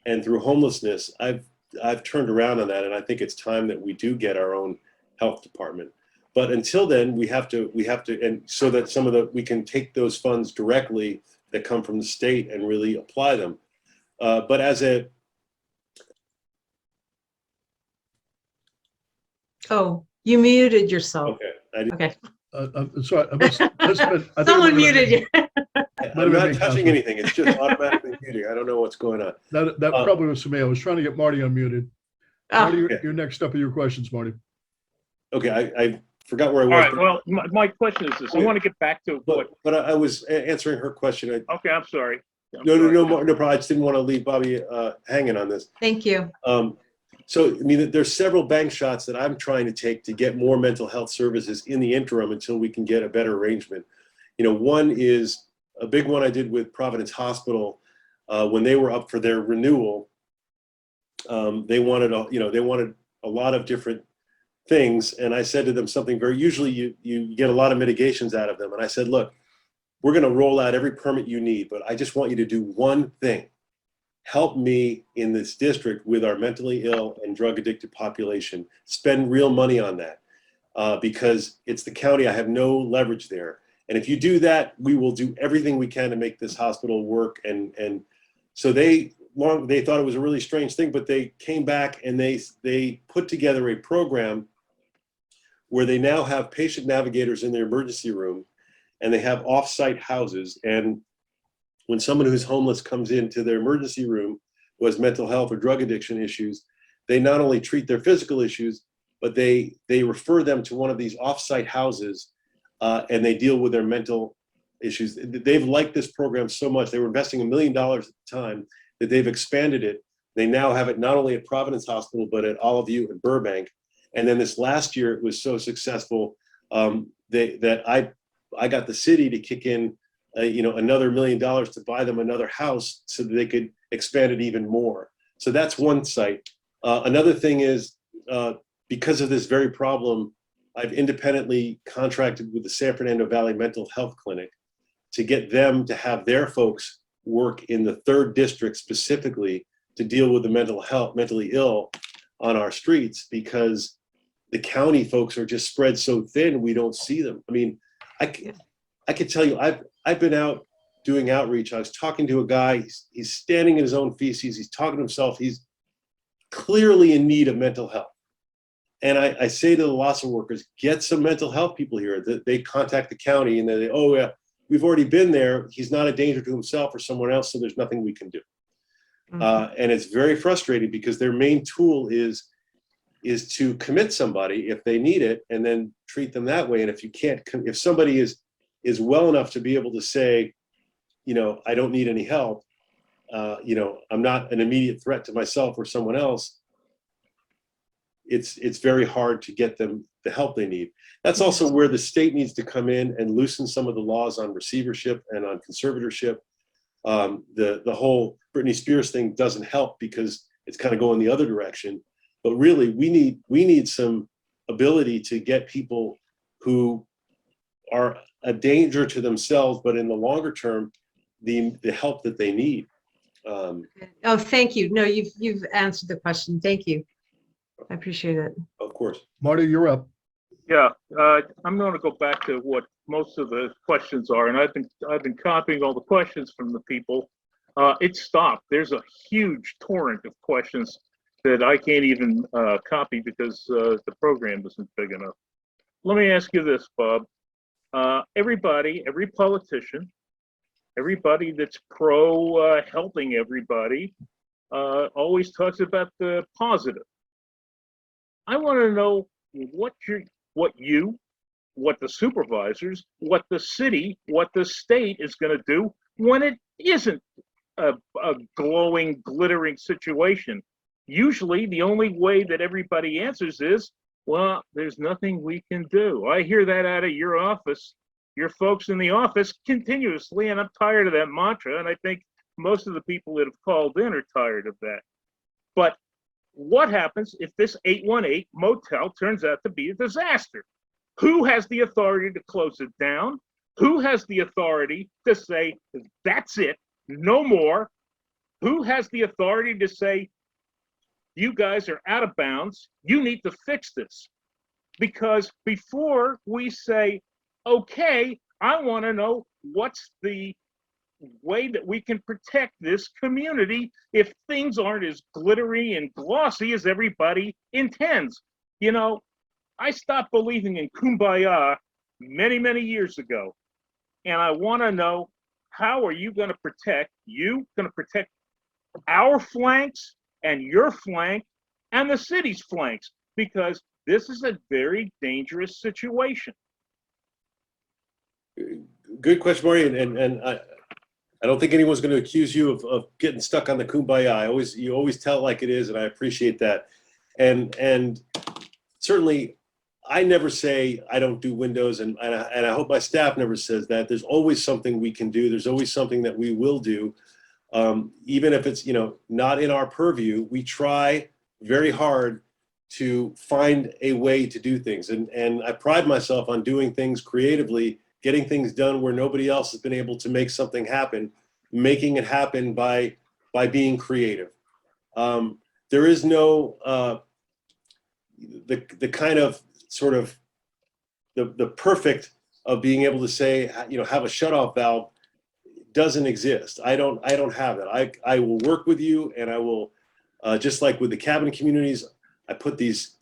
and through homelessness, I've turned around on that, and I think it's time that we do get our own health department. But until then, we have to, and so that we can take those funds directly that come from the state and really apply them. But as a Oh, you muted yourself. okay, Okay. Sorry, I think Someone muted you. I'm not touching anything. It's just automatically muting. I don't know what's going on. That probably was for me. I was trying to get Marty unmuted. Marty, you're next up with your questions, Marty. Okay, I forgot where I was. All right, well, my question is this. I want to get back to what. But I was answering her question. Okay, I'm sorry. No problem. I just didn't want to leave Bobby hanging on this. Thank you. So, I mean, there's several bank shots that I'm trying to take to get more mental health services in the interim until we can get a better arrangement. One is a big one I did with Providence Hospital when they were up for their renewal. They wanted a lot of different things, and I said to them something very. Usually, you get a lot of mitigations out of them, and I said, look, we're going to roll out every permit you need, but I just want you to do one thing. Help me in this district with our mentally ill and drug addicted population. Spend real money on that because it's the county. I have no leverage there. And if you do that, we will do everything we can to make this hospital work. And so they thought it was a really strange thing, but they came back and they put together a program where they now have patient navigators in their emergency room, and they have off-site houses. And when someone who's homeless comes into their emergency room who has mental health or drug addiction issues, they not only treat their physical issues, but they refer them to one of these off-site houses, and they deal with their mental issues. They've liked this program so much. They were investing $1 million at the time that they've expanded it. They now have it not only at Providence Hospital, but at Olive and Burbank. And then this last year, it was so successful that I got the city to kick in another $1 million to buy them another house so that they could expand it even more. So that's one site. Another thing is, because of this very problem, I've independently contracted with the San Fernando Valley Mental Health Clinic to get them to have their folks work in the 3rd district specifically to deal with the mentally ill on our streets, because the county folks are just spread so thin, we don't see them. I mean, I could tell you, I've been out doing outreach. I was talking to a guy, he's standing in his own feces, he's talking to himself, he's clearly in need of mental health. And I say to the LAHSA workers, get some mental health people here. They contact the county and they, oh yeah, we've already been there. He's not a danger to himself or someone else, so there's nothing we can do. Mm-hmm. And it's very frustrating because their main tool is to commit somebody if they need it and then treat them that way. And if somebody is well enough to be able to say, I don't need any help, I'm not an immediate threat to myself or someone else, it's very hard to get them the help they need. That's also where the state needs to come in and loosen some of the laws on receivership and on conservatorship. The whole Britney Spears thing doesn't help because it's kind of going the other direction. But really, we need some ability to get people who are a danger to themselves, but in the longer term, the help that they need. Oh, thank you. No, you've answered the question. Thank you. I appreciate it. Of course. Marty, you're up. Yeah, I'm going to go back to what most of the questions are, and I've been copying all the questions from the people. It stopped. There's a huge torrent of questions that I can't even copy because the program isn't big enough. Let me ask you this, Bob. Everybody, every politician, everybody that's pro helping everybody always talks about the positive. I want to know what the supervisors, what the city, what the state is going to do when it isn't a glowing, glittering situation. Usually the only way that everybody answers is, well, there's nothing we can do. I hear that out of your office, your folks in the office continuously, and I'm tired of that mantra, and I think most of the people that have called in are tired of that. But what happens if this 818 motel turns out to be a disaster? Who has the authority to close it down? Who has the authority to say, that's it, no more? Who has the authority to say, you guys are out of bounds, you need to fix this? Because before we say, okay, I want to know what's the way that we can protect this community if things aren't as glittery and glossy as everybody intends. You know, I stopped believing in kumbaya many, many years ago. And I want to know, how are you going to protect our flanks and your flank and the city's flanks? Because this is a very dangerous situation. Good question, Marty, and I don't think anyone's going to accuse you of getting stuck on the kumbaya. You always tell it like it is, and I appreciate that. And certainly, I never say I don't do windows, and I hope my staff never says that. There's always something we can do. There's always something that we will do, even if it's not in our purview. We try very hard to find a way to do things, and I pride myself on doing things creatively, getting things done where nobody else has been able to make something happen, making it happen by being creative. There is no the kind of sort of the perfect of being able to say, have a shutoff valve doesn't exist. I don't have that. I will work with you, and I will just like with the cabin communities, I put these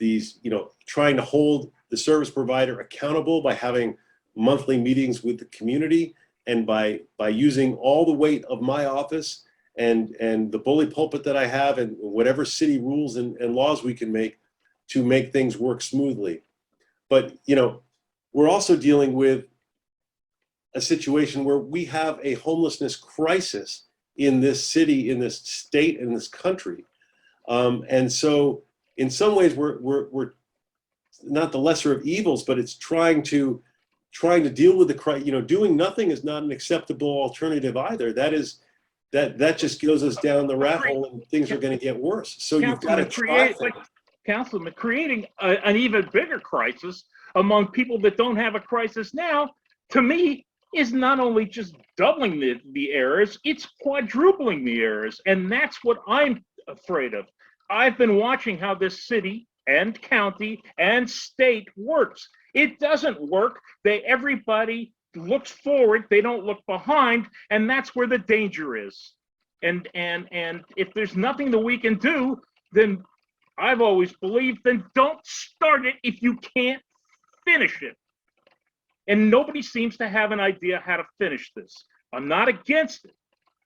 trying to hold the service provider accountable by having monthly meetings with the community, and by using all the weight of my office and the bully pulpit that I have, and whatever city rules and laws we can make to make things work smoothly. But we're also dealing with a situation where we have a homelessness crisis in this city, in this state, in this country, and so in some ways we're not the lesser of evils, but it's trying to deal with the doing nothing is not an acceptable alternative either. That just goes us down the rat hole, and things are going to get worse. So you've got to try. Councilman, creating an even bigger crisis among people that don't have a crisis now, to me, is not only just doubling the errors, it's quadrupling the errors. And that's what I'm afraid of. I've been watching how this city and county and state works. It doesn't work. Everybody looks forward, they don't look behind, and that's where the danger is. And if there's nothing that we can do, then I've always believed, then don't start it if you can't finish it. And nobody seems to have an idea how to finish this. I'm not against it.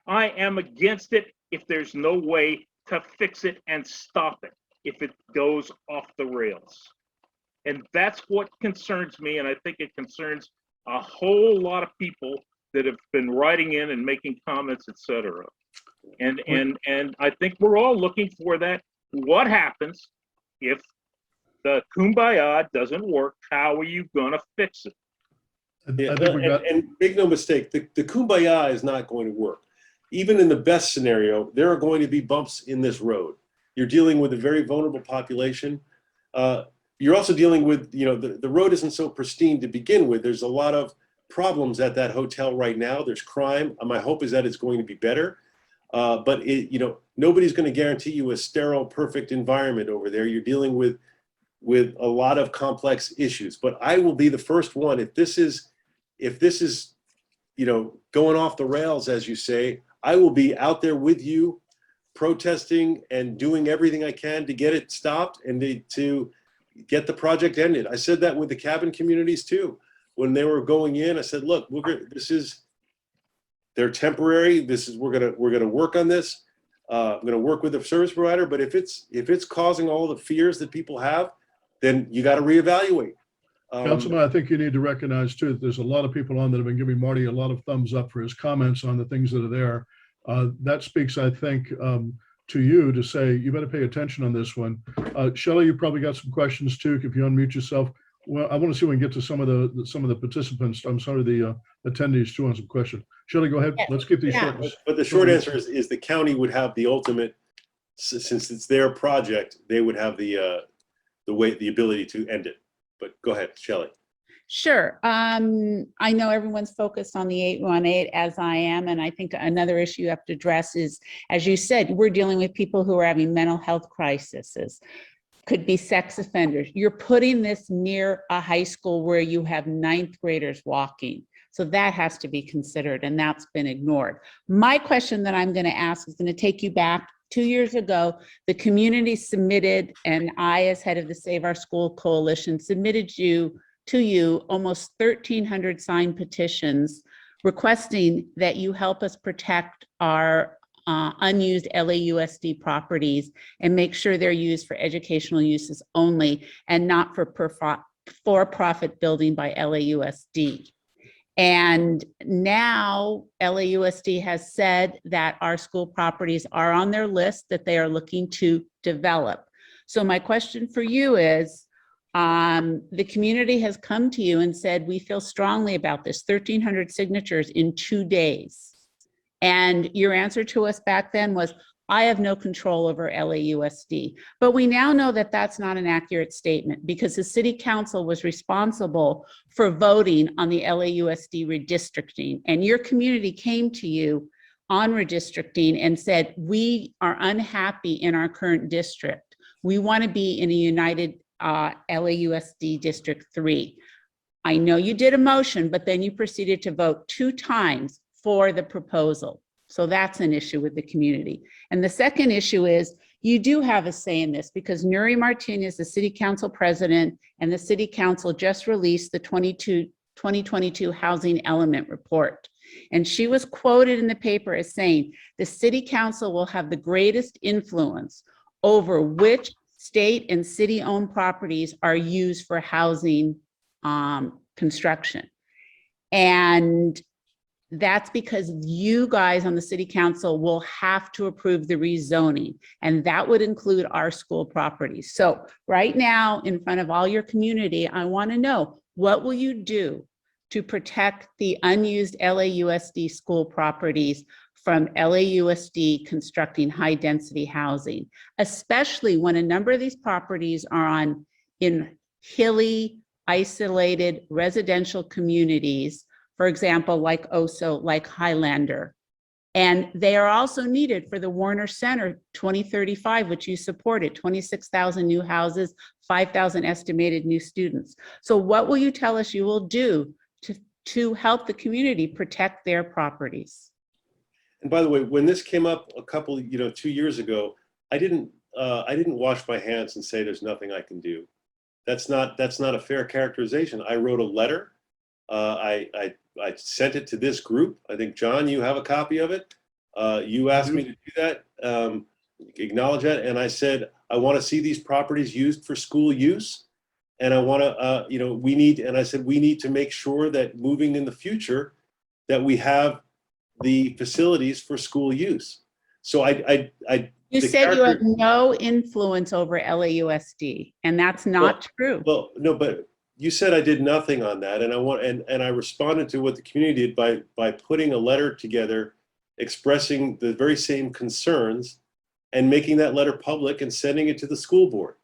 I am against it if there's no way to fix it and stop it, if it goes off the rails. And that's what concerns me, and I think it concerns a whole lot of people that have been writing in and making comments, etc. And I think we're all looking for that. What happens if the kumbaya doesn't work? How are you gonna fix it? Yeah, I think we got, and make no mistake, the kumbaya is not going to work. Even in the best scenario, there are going to be bumps in this road. You're dealing with a very vulnerable population. You're also dealing with, the road isn't so pristine to begin with. There's a lot of problems at that hotel right now. There's crime. My hope is that it's going to be better. But nobody's going to guarantee you a sterile, perfect environment over there. You're dealing with a lot of complex issues. But I will be the first one, if this is going off the rails, as you say, I will be out there with you, protesting and doing everything I can to get it stopped and to get the project ended. I said that with the cabin communities too. When they were going in, I said, look, they're temporary. We're gonna work on this. I'm gonna work with the service provider, but if it's causing all the fears that people have, then you got to reevaluate. Councilman, I think you need to recognize too, that there's a lot of people on that have been giving Marty a lot of thumbs up for his comments on the things that are there. That speaks, I think, to you to say, you better pay attention on this one. Shelley, you probably got some questions too, if you unmute yourself. Well, I want to see if we can get to some of the participants. I'm sorry, the attendees too on some questions. Shelley, go ahead. Yes. Let's keep these Yeah. short. But the short answer is the county would have the ultimate, since it's their project, they would have the ability to end it. But go ahead, Shelley. Sure. I know everyone's focused on the 818 as I am, and I think another issue you have to address is, as you said, we're dealing with people who are having mental health crises, could be sex offenders. You're putting this near a high school where you have ninth graders walking. So that has to be considered, and that's been ignored. My question that I'm going to ask is going to take you back 2 years ago. The community submitted, and I, as head of the Save Our School Coalition, submitted to you almost 1,300 signed petitions requesting that you help us protect our unused LAUSD properties and make sure they're used for educational uses only and not for for-profit building by LAUSD. And now LAUSD has said that our school properties are on their list that they are looking to develop. So my question for you is, the community has come to you and said, we feel strongly about this, 1,300 signatures in 2 days. And your answer to us back then was, I have no control over LAUSD. But we now know that that's not an accurate statement, because the city council was responsible for voting on the LAUSD redistricting. And your community came to you on redistricting and said, we are unhappy in our current district. We want to be in a united LAUSD District 3. I know you did a motion, but then you proceeded to vote 2 times for the proposal. So that's an issue with the community. And the second issue is, you do have a say in this, because Nuri Martinez, the city council president, and the city council just released the 2022 housing element report. And she was quoted in the paper as saying, the city council will have the greatest influence over which state and city-owned properties are used for housing construction. And that's because you guys on the city council will have to approve the rezoning, and that would include our school properties. So right now, in front of all your community, I want to know, what will you do to protect the unused LAUSD school properties from LAUSD constructing high-density housing, especially when a number of these properties are in hilly, isolated residential communities, for example, like Oso, like Highlander. And they are also needed for the Warner Center 2035, which you supported, 26,000 new houses, 5,000 estimated new students. So what will you tell us you will do to help the community protect their properties? And by the way, when this came up a couple, 2 years ago, I didn't wash my hands and say there's nothing I can do. That's not a fair characterization. I wrote a letter. I sent it to this group. I think, John, you have a copy of it. You asked me to do that, acknowledge that. And I said, I want to see these properties used for school use. And I want to, we need to make sure that moving in the future, that we have the facilities for school use. So You the said you have character- no influence over LAUSD, and that's not true. Well, no, but you said I did nothing on that, and I responded to what the community did by putting a letter together expressing the very same concerns and making that letter public and sending it to the school board.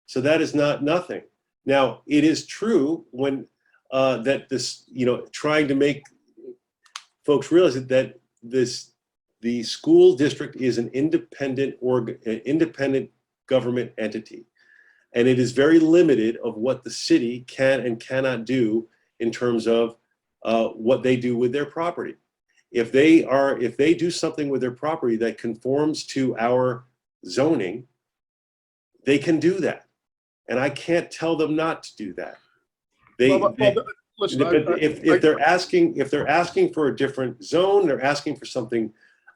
So that is not nothing. Now, it is true when that this, trying to make folks realize that the school district is an independent government entity. And it is very limited of what the city can and cannot do in terms of what they do with their property. If they do something with their property that conforms to our zoning, they can do that. And I can't tell them not to do that. Listen, If they're asking for a different zone, they're asking for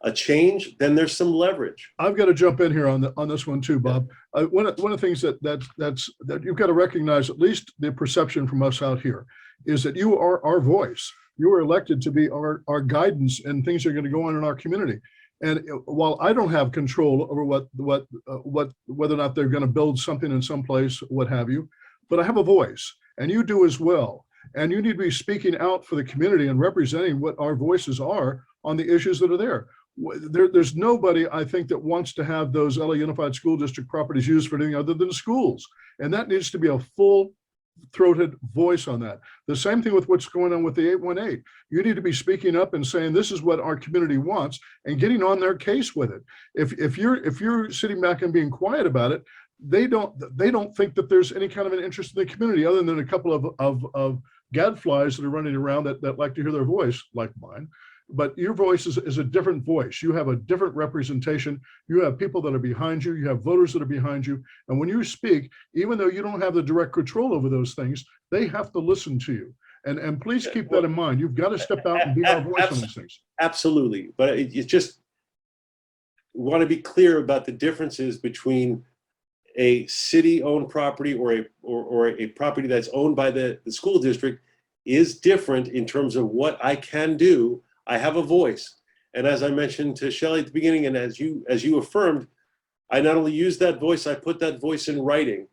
a change, then there's some leverage. I've got to jump in here on this one too, Bob. One of the things that you've got to recognize, at least the perception from us out here, is that you are our voice. You are elected to be our guidance and things that are going to go on in our community. And while I don't have control over whether or not they're going to build something in some place, what have you, but I have a voice, and you do as well. And you need to be speaking out for the community and representing what our voices are on the issues that are there. There's nobody, I think, that wants to have those LA Unified School District properties used for anything other than schools. And that needs to be a full-throated voice on that. The same thing with what's going on with the 818. You need to be speaking up and saying, this is what our community wants, and getting on their case with it. If you're sitting back and being quiet about it, they don't think that there's any kind of an interest in the community other than a couple of gadflies that are running around that like to hear their voice, like mine. But your voice is a different voice. You have a different representation. You have people that are behind you. You have voters that are behind you. And when you speak, even though you don't have the direct control over those things, they have to listen to you. And please keep that in mind. You've got to step out and be our voice on these things. Absolutely. But it's just, we want to be clear about the differences between a city-owned property or a property that's owned by the school district is different in terms of what I can do. I have a voice. And as I mentioned to Shelley at the beginning, and as you affirmed, I not only use that voice, I put that voice in writing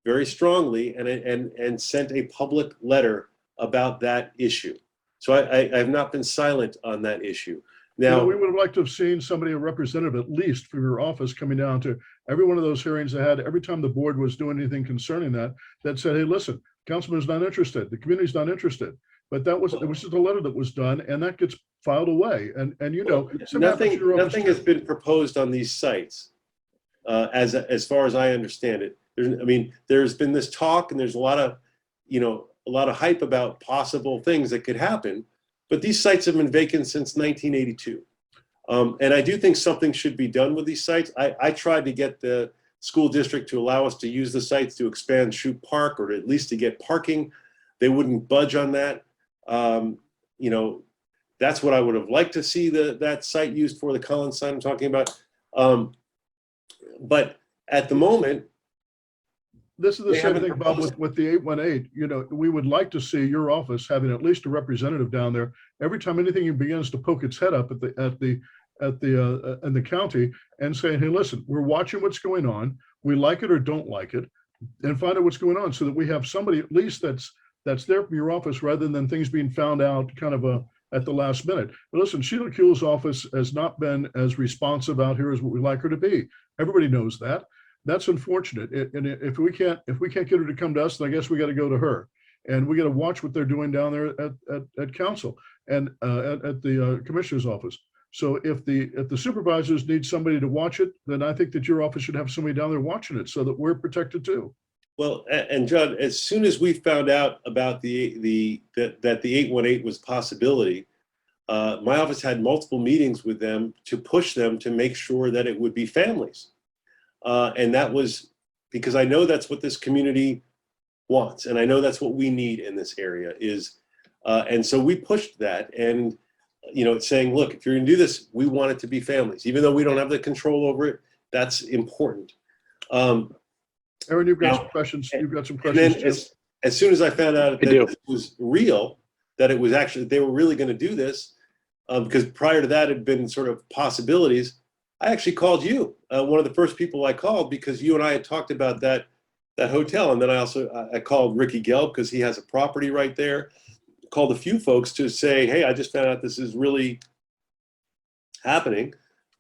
very strongly and sent a public letter about that issue. So I have not been silent on that issue. Now, we would have liked to have seen somebody, a representative at least from your office, coming down to every one of those hearings they had, every time the board was doing anything concerning that said, hey, listen, councilman's not interested, the community's not interesed. But it was just a letter that was done, and that gets filed away. And nothing has been proposed on these sites, as far as I understand it. There's been this talk, and there's a lot of hype about possible things that could happen. But these sites have been vacant since 1982. And I do think something should be done with these sites. I tried to get the school district to allow us to use the sites to expand Shoup Park, or at least to get parking. They wouldn't budge on that. That's what I would have liked to see that site used for, the Collins site I'm talking about. But at the moment, this is the same thing, Bob, with the 818. We would like to see your office having at least a representative down there every time anything begins to poke its head up in the county, and saying, hey, listen, we're watching what's going on. We like it or don't like it, and find out what's going on, so that we have somebody at least that's there from your office, rather than things being found out kind of at the last minute. But listen, Sheila Kuehl's office has not been as responsive out here as what we like her to be. Everybody knows that. That's unfortunate. And if we can't get her to come to us, then I guess we got to go to her, and we got to watch what they're doing down there at council and at the commissioner's office. So if the supervisors need somebody to watch it, then I think that your office should have somebody down there watching it, so that we're protected too. Well, and John, as soon as we found out about that the 818 was a possibility, my office had multiple meetings with them to push them to make sure that it would be families. And that was because I know that's what this community wants, and I know that's what we need in this area is, and so we pushed that, and saying, look, if you're going to do this, we want it to be families, even though we don't have the control over it. That's important. Aaron, you've got some questions. You've got some And questions. then as soon as I found out that it was real, that it was actually, they were really going to do this, because prior to that had been sort of possibilities, I actually called you, one of the first people I called, because you and I had talked about that hotel. And then I called Ricky Gelb because he has a property right there. Called a few folks to say, hey, I just found out this is really happening,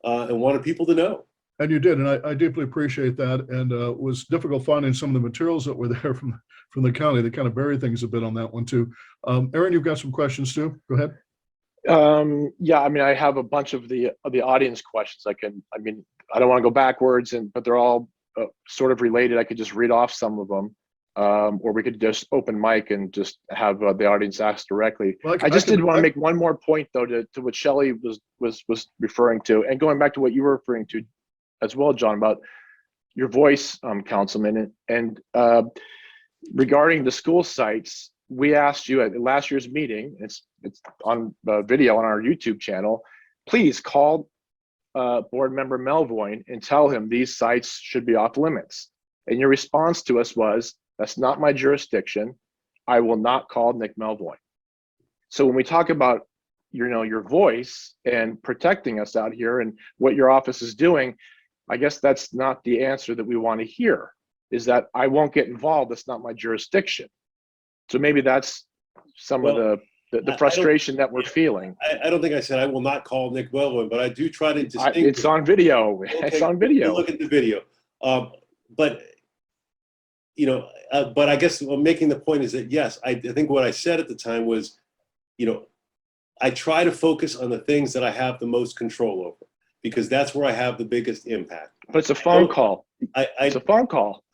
and wanted people to know. And you did, and I deeply appreciate that. And it was difficult finding some of the materials that were there from the county. They kind of bury things a bit on that one too. Aaron, you've got some questions too. Go ahead. Yeah, I mean, I have a bunch of the audience questions. I don't want to go backwards, but they're all sort of related. I could just read off some of them, or we could just open mic and just have the audience ask directly. Well, I did want to make one more point though to what Shelley was referring to, and going back to what you were referring to as well, John, about your voice, Councilman, and regarding the school sites. We asked you at last year's meeting, it's on video on our YouTube channel, please call Board Member Melvoin and tell him these sites should be off limits. And your response to us was, that's not my jurisdiction. I will not call Nick Melvoin. So when we talk about your voice and protecting us out here and what your office is doing, I guess that's not the answer that we want to hear, is that I won't get involved. That's not my jurisdiction. So maybe that's some of the frustration that we're feeling. I don't think I said I will not call Nick Melvoin, but I do try to distinguish. It's on video. Okay, it's on video. Look at the video. But I guess what I'm making the point is that, yes, I think what I said at the time was, I try to focus on the things that I have the most control over, because that's where I have the biggest impact. But it's a phone call. It's a phone call.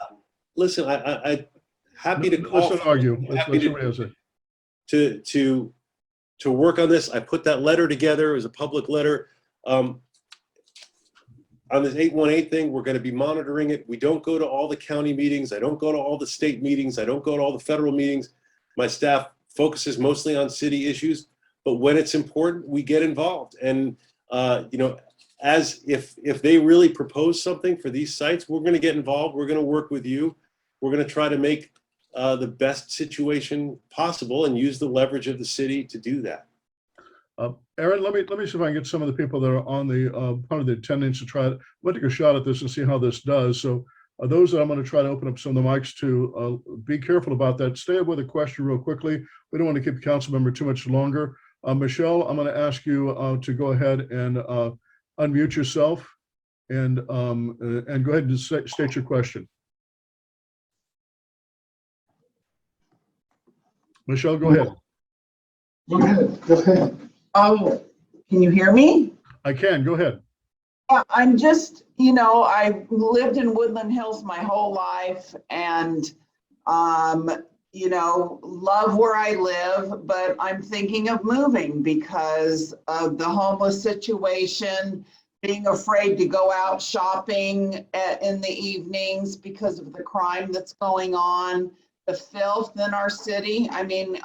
Listen, I happy to call. Let's not argue. Happy to to work on this. I put that letter together. It was a public letter. On this 818 thing, we're going to be monitoring it. We don't go to all the county meetings. I don't go to all the state meetings. I don't go to all the federal meetings. My staff focuses mostly on city issues, but when it's important, we get involved. And as if they really propose something for these sites, we're going to get involved. We're going to work with you. We're going to try to make the best situation possible and use the leverage of the city to do that. Aaron, let me see if I can get some of the people that are on the part of the attendance to try to take a shot at this and see how this does. So those that I'm going to try to open up some of the mics to, be careful about that. Stay with a question real quickly. We don't want to keep the council member too much longer. Michelle, I'm going to ask you to go ahead and unmute yourself and go ahead and state your question. Michelle, go ahead. Go ahead. Can you hear me? I can. Go ahead. I'm just, I've lived in Woodland Hills my whole life and, love where I live, but I'm thinking of moving because of the homeless situation, being afraid to go out shopping in the evenings because of the crime that's going on, the filth in our city. I mean,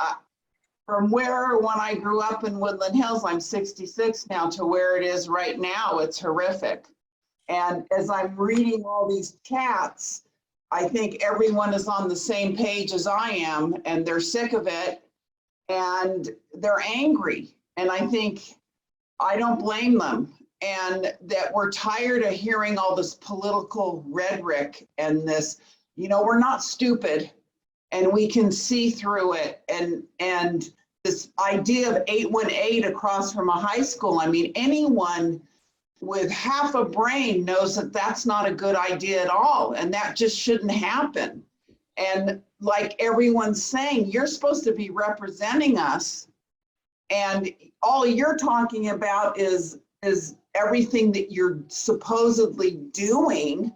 from when I grew up in Woodland Hills, I'm 66 now, to where it is right now, it's horrific. And as I'm reading all these chats, I think everyone is on the same page as I am, and they're sick of it, and they're angry. And I think I don't blame them, and that we're tired of hearing all this political rhetoric and this, we're not stupid, and we can see through it. And this idea of 818 across from a high school, I mean, anyone with half a brain knows that that's not a good idea at all, and that just shouldn't happen. And like everyone's saying, you're supposed to be representing us, and all you're talking about is everything that you're supposedly doing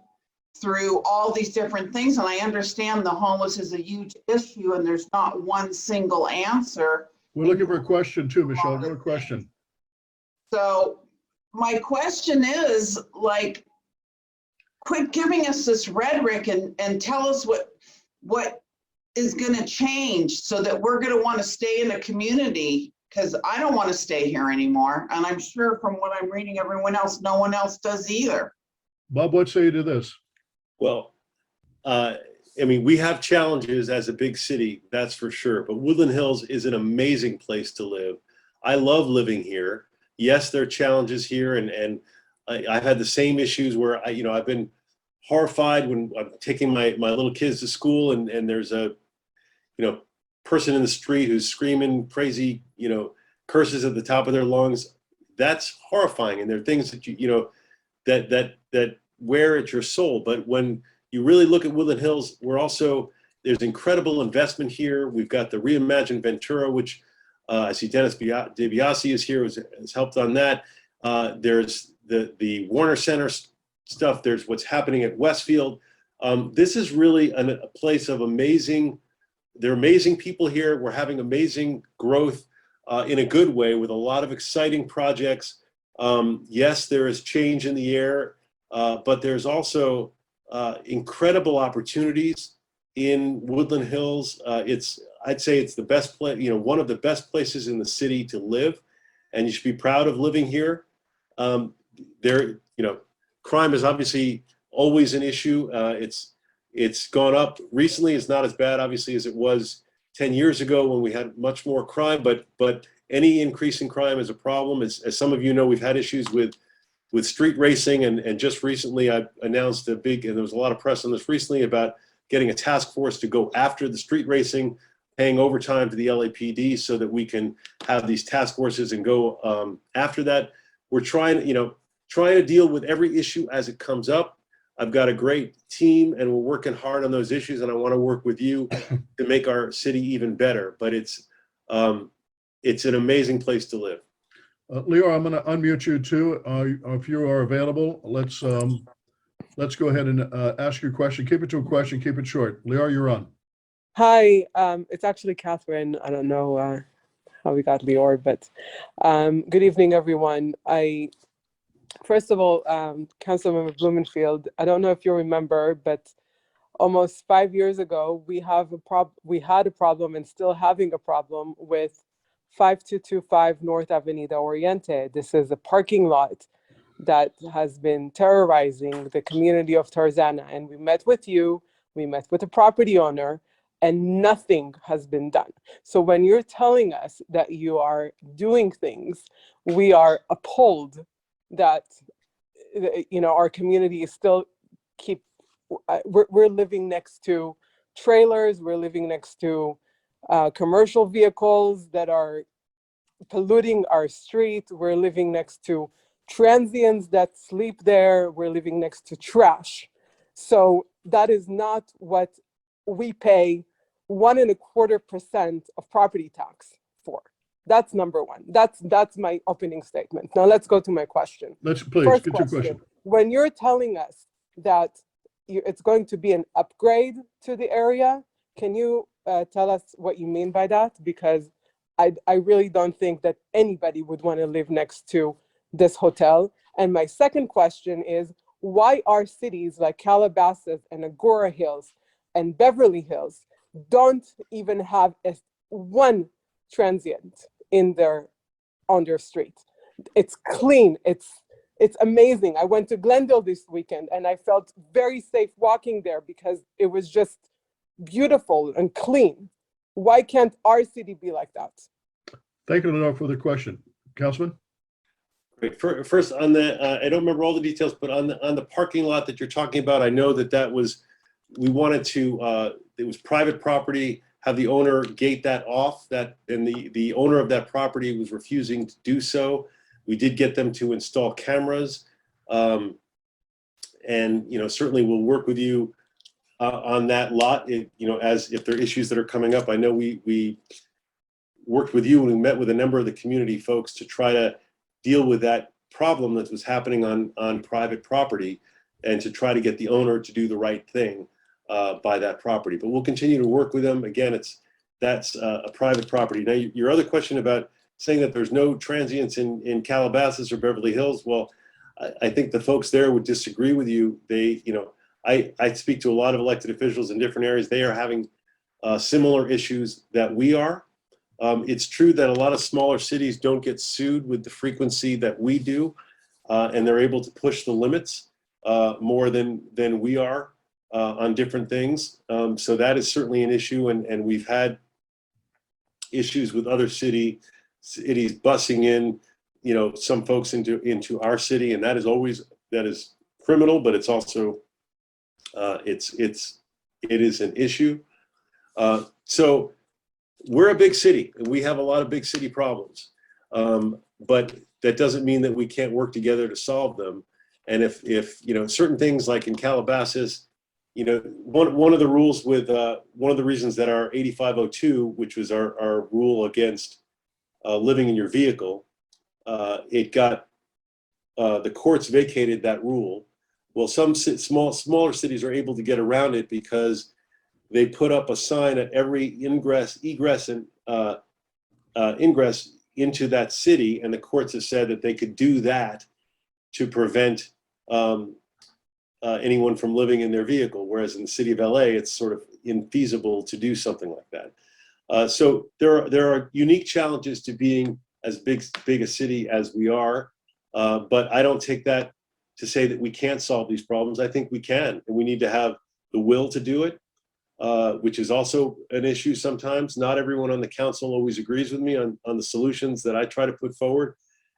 through all these different things. And I understand the homeless is a huge issue and there's not one single answer. We're looking for a question too, Michelle. Go to question. So my question is, like, quit giving us this rhetoric and tell us what is going to change so that we're going to want to stay in a community, because I don't want to stay here anymore. And I'm sure from what I'm reading, everyone else, no one else does either. Bob, what say you to this? Well, we have challenges as a big city, that's for sure. But Woodland Hills is an amazing place to live. I love living here. Yes, there are challenges here, and I've had the same issues where I've been horrified when I'm taking my little kids to school and there's a, person in the street who's screaming crazy, curses at the top of their lungs. That's horrifying. And there are things that that wear at your soul. But when you really look at Woodland Hills, there's incredible investment here. We've got the reimagined Ventura, which I see Dennis DiBiase is here, has helped on that. There's the Warner Center stuff. There's what's happening at Westfield. This is really a place of there are amazing people here. We're having amazing growth in a good way with a lot of exciting projects. Yes, there is change in the air, but there's also incredible opportunities in Woodland Hills. I'd say it's the best place, one of the best places in the city to live, and you should be proud of living here. Crime is obviously always an issue. It's gone up recently. It's not as bad, obviously, as it was 10 years ago when we had much more crime, but any increase in crime is a problem. As some of you know, we've had issues with street racing, and just recently I announced and there was a lot of press on this recently about getting a task force to go after the street racing, paying overtime to the LAPD so that we can have these task forces and go after that. We're trying to deal with every issue as it comes up. I've got a great team and we're working hard on those issues, and I want to work with you to make our city even better. But it's an amazing place to live. Leo, I'm going to unmute you too. If you are available, let's go ahead and ask your question. Keep it to a question, keep it short. Leo, you're on. Hi, it's actually Catherine. I don't know how we got Leo, but good evening, everyone. First of all, Council Member Blumenfield, I don't know if you remember, but almost 5 years ago, we had a problem and still having a problem with 5225 North Avenida Oriente. This is a parking lot that has been terrorizing the community of Tarzana. And we met with you, we met with the property owner, and nothing has been done. So when you're telling us that you are doing things, we are appalled that our community is still we're living next to trailers, we're living next to commercial vehicles that are polluting our street, we're living next to transients that sleep there, we're living next to trash. So that is not what we pay 1.25% of property tax for. That's number one. That's my opening statement. Now let's go to my question. Please First get your question. When you're telling us that it's going to be an upgrade to the area, can you tell us what you mean by that? Because I really don't think that anybody would want to live next to this hotel. And my second question is, why are cities like Calabasas and Agora Hills and Beverly Hills don't even have one transient on their street? It's clean, it's amazing. I went to Glendale this weekend and I felt very safe walking there because it was just beautiful and clean. Why can't our city be like that? Thank you, Lenore, for the question. Councilman? Great. First on the, I don't remember all the details, but on the parking lot that you're talking about, I know we wanted to, it was private property, have the owner gate that off, and the owner of that property was refusing to do so. We did get them to install cameras, and certainly we'll work with you on that lot. As if there are issues that are coming up. I know we worked with you and we met with a number of the community folks to try to deal with that problem that was happening on private property, and to try to get the owner to do the right thing by that property. But we'll continue to work with them. Again, that's a private property. Now, your other question about saying that there's no transients in Calabasas or Beverly Hills, well, I think the folks there would disagree with you. I speak to a lot of elected officials in different areas. They are having similar issues that we are. It's true that a lot of smaller cities don't get sued with the frequency that we do, and they're able to push the limits more than we are on different things. So that is certainly an issue, and we've had issues with other cities busing in some folks into our city, and that is criminal, but it's also it is an issue. So we're a big city, and we have a lot of big city problems, but that doesn't mean that we can't work together to solve them. And if certain things like in Calabasas, one of the rules with one of the reasons that our 8502, which was our rule against living in your vehicle, it got the courts vacated that rule. Well, some smaller cities are able to get around it because they put up a sign at every egress and ingress into that city, and the courts have said that they could do that to prevent anyone from living in their vehicle, whereas in the city of LA, it's sort of infeasible to do something like that. So there are unique challenges to being as big a city as we are, but I don't take that to say that we can't solve these problems. I think we can, and we need to have the will to do it, which is also an issue sometimes. Not everyone on the council always agrees with me on the solutions that I try to put forward.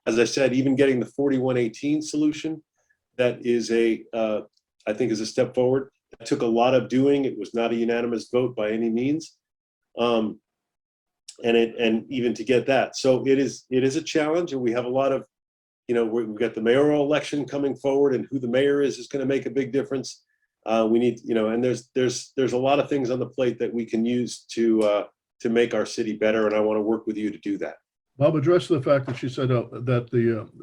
As I said, even getting the 4118 solution, that is I think is a step forward. It took a lot of doing. It was not a unanimous vote by any means. And even to get that. So it is a challenge, and we have a lot of, we've got the mayoral election coming forward, and who the mayor is going to make a big difference. We need, and there's a lot of things on the plate that we can use to make our city better, and I want to work with you to do that. Bob, address the fact that she said that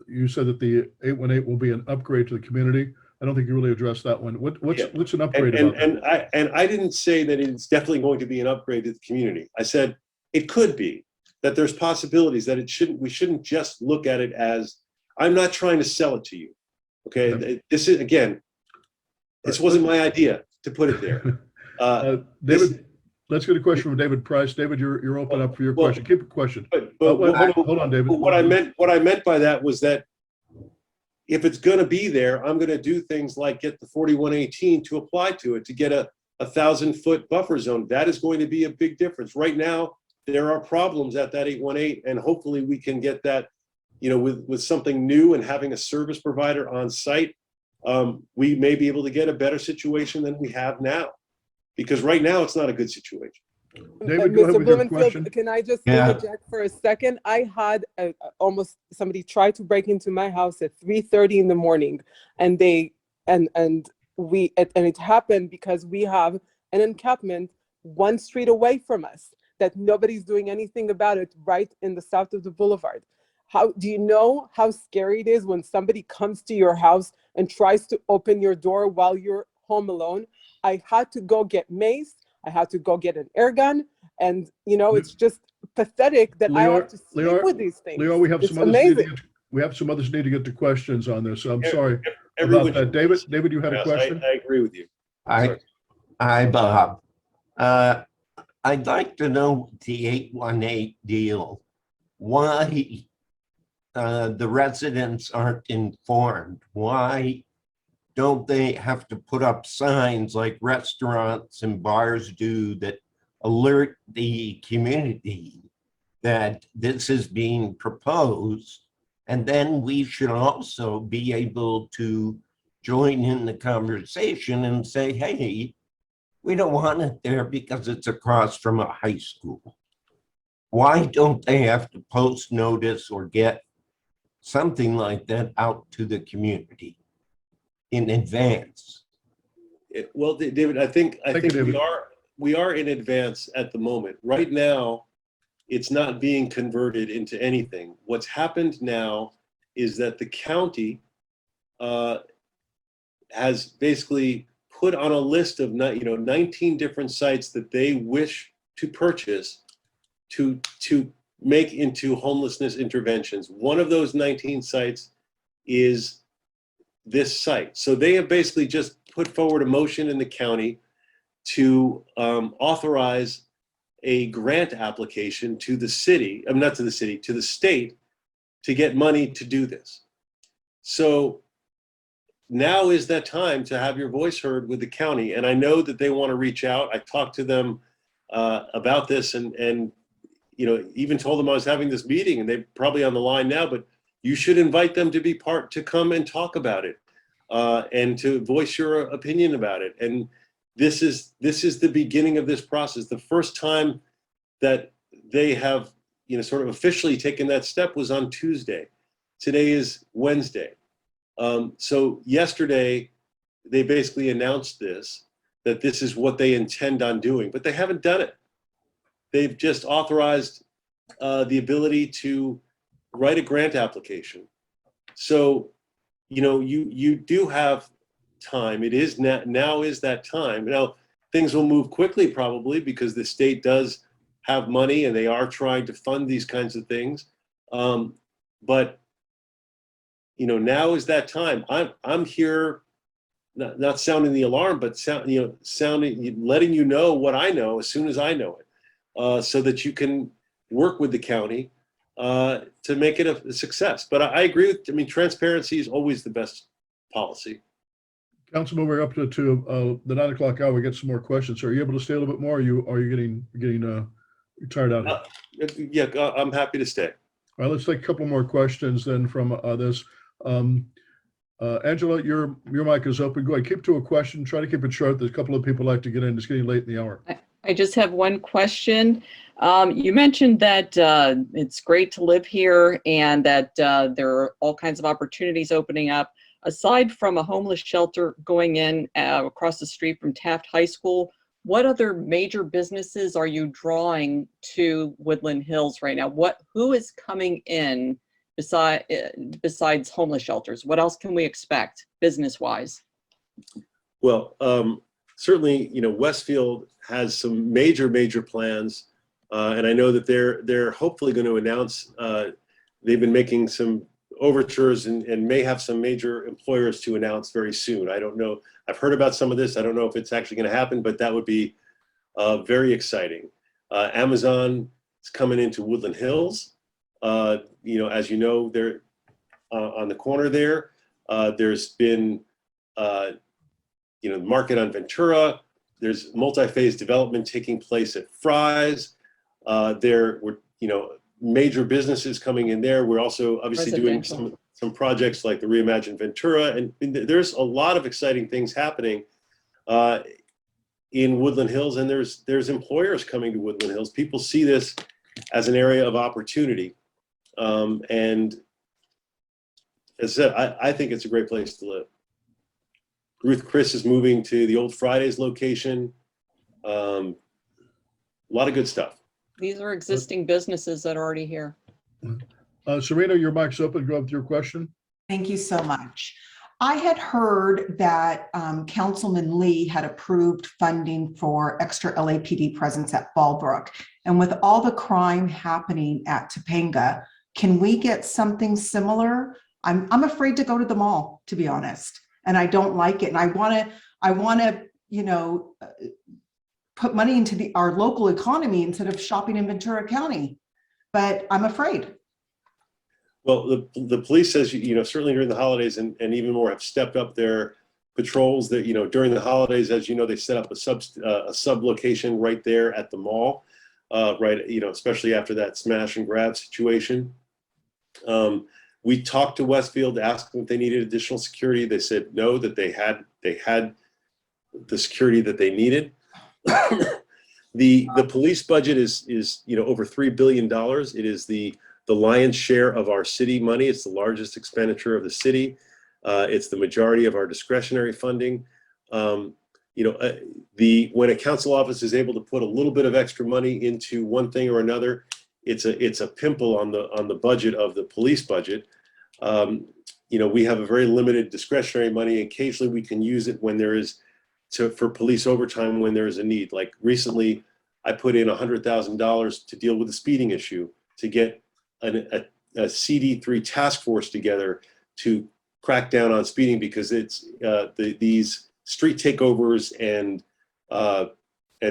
you said that the 818 will be an upgrade to the community. I don't think you really addressed that one. What's an upgrade about that? And I didn't say that it's definitely going to be an upgrade to the community. I said it could be, that there's possibilities, that we shouldn't just look at it as, I'm not trying to sell it to you. Okay. This is, again, this wasn't my idea to put it there. David, let's get a question from David Price. David, you're open up for your question. Keep a question. Hold on, David. What I meant by that was that if it's going to be there, I'm going to do things like get the 4118 to apply to it, to get a 1,000-foot buffer zone. That is going to be a big difference. Right now, there are problems at that 818, and hopefully we can get that, with something new and having a service provider on site. We may be able to get a better situation than we have now, because right now it's not a good situation. David, go ahead with your question. Can I just interject for a second? I had almost somebody tried to break into my house at 3:30 in the morning, and it happened because we have an encampment one street away from us that nobody's doing anything about it, right in the south of the boulevard. How do you know how scary it is when somebody comes to your house and tries to open your door while you're home alone? I had to go get mace. I had to go get an air gun, and it's just pathetic that I have to sleep with these things. Leo, we have some others need to get to questions on this. So I'm sorry about that. David, you had a question? I agree with you. Hi, Bob. I'd like to know the 818 deal. Why the residents aren't informed? Why don't they have to put up signs like restaurants and bars do that alert the community that this is being proposed? And then we should also be able to join in the conversation and say, hey, we don't want it there because it's across from a high school. Why don't they have to post notice or get something like that out to the community in advance? Well, David, I think we are in advance at the moment. Right now, it's not being converted into anything. What's happened now is that the county has basically put on a list of 19 different sites that they wish to purchase to make into homelessness interventions. One of those 19 sites is this site. So they have basically just put forward a motion in the county to authorize a grant application to the city, not to the city, to the state, to get money to do this. So now is that time to have your voice heard with the county. And I know that they want to reach out. I talked to them about this and even told them I was having this meeting, and they're probably on the line now, but you should invite them to come and talk about it, and to voice your opinion about it. And this is the beginning of this process. The first time that they have, sort of officially taken that step was on Tuesday. Today is Wednesday. So yesterday, they basically announced that this is what they intend on doing, but they haven't done it. They've just authorized the ability to write a grant application. So, you do have time. It is now is that time. Now, things will move quickly probably because the state does have money and they are trying to fund these kinds of things. But, now is that time. I'm here, not sounding the alarm, but letting you know what I know as soon as I know it, so that you can work with the county to make it a success. But I agree with, transparency is always the best policy. Councilman, we're up to the 9 o'clock hour. We get some more questions. Are you able to stay a little bit more? Are you getting tired out here? Yeah, I'm happy to stay. All right, let's take a couple more questions then from this. Angela, your mic is open. Go ahead, keep to a question. Try to keep it short. There's a couple of people like to get in. It's getting late in the hour. I just have one question. You mentioned that it's great to live here and that there are all kinds of opportunities opening up. Aside from a homeless shelter going in across the street from Taft High School, what other major businesses are you drawing to Woodland Hills right now? Who is coming in besides homeless shelters? What else can we expect business-wise? Well, certainly, Westfield has some major plans, and I know that they're hopefully going to announce. They've been making some overtures and may have some major employers to announce very soon. I don't know. I've heard about some of this. I don't know if it's actually going to happen, but that would be very exciting. Amazon is coming into Woodland Hills. As you know, they're on the corner there. There's been market on Ventura. There's multi-phase development taking place at Fry's. There were, major businesses coming in there. We're also obviously doing some projects like the Reimagine Ventura, and there's a lot of exciting things happening in Woodland Hills, and there's employers coming to Woodland Hills. People see this as an area of opportunity, and as I said, I think it's a great place to live. Ruth Chris is moving to the old Fridays location. A lot of good stuff. These are existing businesses that are already here. Serena, your mic's open. Go up with your question. Thank you so much. I had heard that Councilman Lee had approved funding for extra LAPD presence at Fallbrook. And with all the crime happening at Topanga, can we get something similar? I'm afraid to go to the mall, to be honest, and I don't like it. And I want to, put money into our local economy instead of shopping in Ventura County, but I'm afraid. Well, the police says, certainly during the holidays and even more have stepped up their patrols. That, during the holidays, as you know, they set up a sub location right there at the mall, right, especially after that smash and grab situation. We talked to Westfield, asked them if they needed additional security. They said no, that they had the security that they needed. The police budget is over $3 billion. It is the lion's share of our city money. It's the largest expenditure of the city. It's the majority of our discretionary funding. When a council office is able to put a little bit of extra money into one thing or another, it's a pimple on the budget of the police budget. We have a very limited discretionary money. Occasionally we can use it when there is for police overtime when there is a need. Like recently, I put in $100,000 to deal with the speeding issue, to get a CD3 task force together to crack down on speeding, because it's these street takeovers and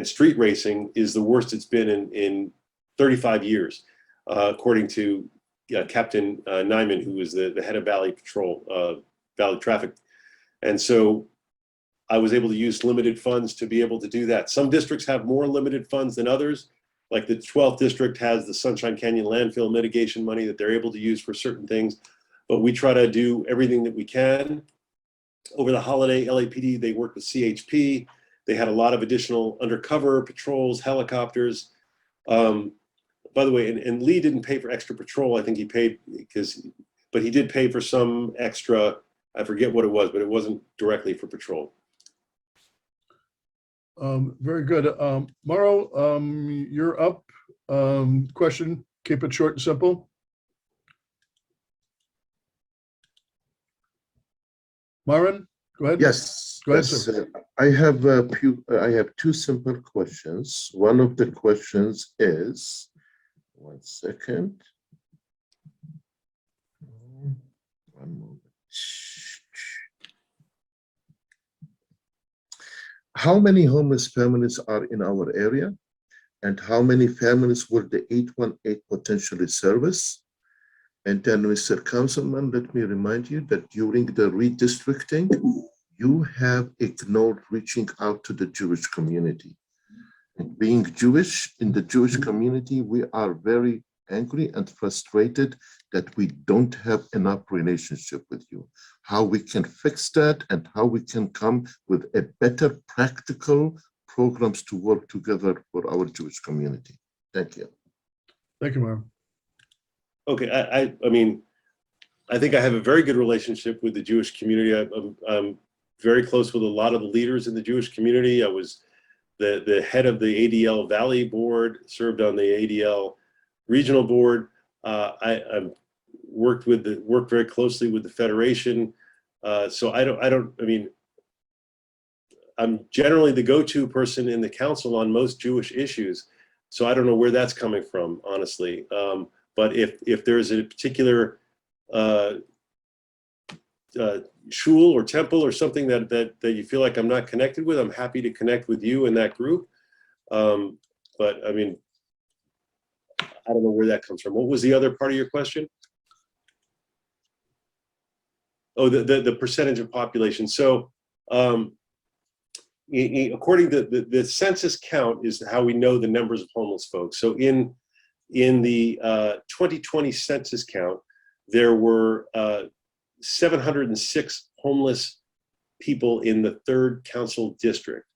street racing is the worst it's been in 35 years, according to Captain Nyman, who is the head of Valley Patrol, Valley Traffic. And so I was able to use limited funds to be able to do that. Some districts have more limited funds than others. Like the 12th district has the Sunshine Canyon landfill mitigation money that they're able to use for certain things. but we try to do everything that we can. Over the holiday, LAPD, they worked with CHP. They had a lot of additional undercover patrols, helicopters. By the way, and Lee didn't pay for extra patrol. I think he paid but he did pay for some extra, I forget what it was, but it wasn't directly for patrol. Very good. Mauro, you're up. Question, keep it short and simple. Myron, go ahead. Yes. Go ahead, yes, sir. I have two simple questions. One of the questions is, one second. One moment. How many homeless families are in our area? And how many families will the 818 potentially service? And then, Mr. Councilman, let me remind you that during the redistricting, you have ignored reaching out to the Jewish community. And being Jewish, in the Jewish community, we are very angry and frustrated that we don't have enough relationship with you. How we can fix that and how we can come with a better practical programs to work together for our Jewish community. Thank you. Thank you, Myron. Okay, I mean, I think I have a very good relationship with the Jewish community. I'm very close with a lot of the leaders in the Jewish community. I was the head of the ADL Valley Board, served on the ADL Regional Board. I've worked very closely with the Federation. So I mean, I'm generally the go-to person in the council on most Jewish issues. So I don't know where that's coming from, honestly. But if there's a particular shul or temple or something that you feel like I'm not connected with, I'm happy to connect with you and that group. But I mean, I don't know where that comes from. What was the other part of your question? Oh, the percentage of population. So according to the census count is how we know the numbers of homeless folks. So in the 2020 census count, there were 706 homeless people in the 3rd council district.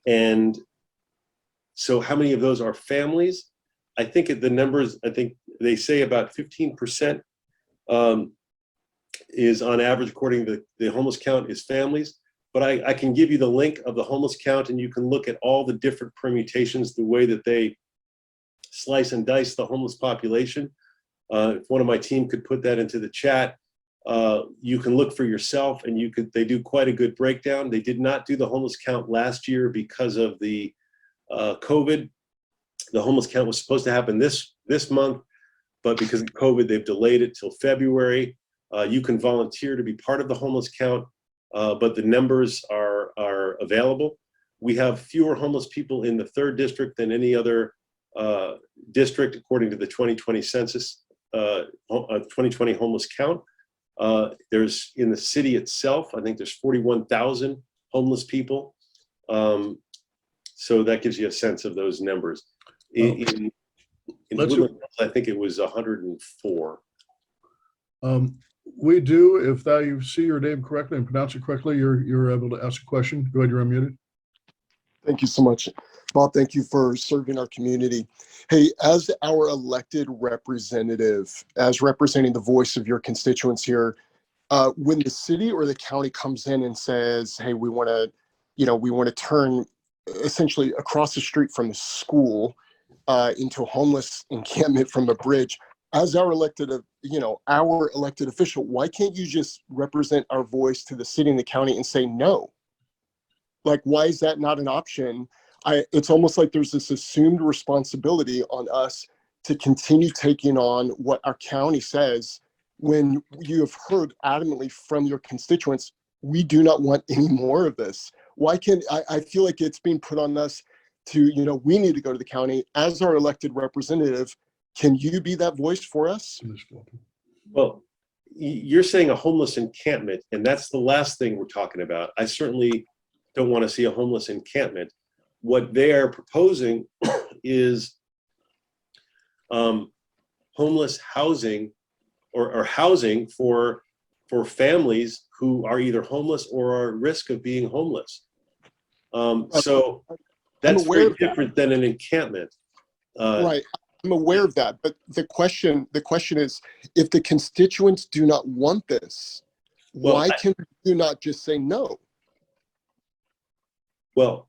And so how many of those are families? I think the numbers, I think they say about 15% is on average, according to the homeless count, is families. But I can give you the link of the homeless count, and you can look at all the different permutations, the way that they slice and dice the homeless population. If one of my team could put that into the chat, you can look for yourself, and they do quite a good breakdown. They did not do the homeless count last year because of the COVID. The homeless count was supposed to happen this month, but because of COVID, they've delayed it till February. You can volunteer to be part of the homeless count, but the numbers are available. We have fewer homeless people in the 3rd district than any other district, according to the 2020 census, 2020 homeless count. There's, in the city itself, I think there's 41,000 homeless people. So that gives you a sense of those numbers. In Woodland, I think it was 104. We do, if you see your name correctly and pronounce it correctly, you're able to ask a question. Go ahead, you're unmuted. Thank you so much. Bob, thank you for serving our community. Hey, as our elected representative, as representing the voice of your constituents here, when the city or the county comes in and says, hey, we want to turn essentially across the street from the school into a homeless encampment from a bridge, as our elected official, why can't you just represent our voice to the city and the county and say no? Like, why is that not an option? It's almost like there's this assumed responsibility on us to continue taking on what our county says when you have heard adamantly from your constituents, we do not want any more of this. Why can't, I feel like it's being put on us to, we need to go to the county as our elected representative. Can you be that voice for us? Well, you're saying a homeless encampment, and that's the last thing we're talking about. I certainly don't want to see a homeless encampment. What they are proposing is homeless housing or housing for families who are either homeless or are at risk of being homeless. So that's very different than an encampment. Right. I'm aware of that, but the question is, if the constituents do not want this, why can you not just say no? Well,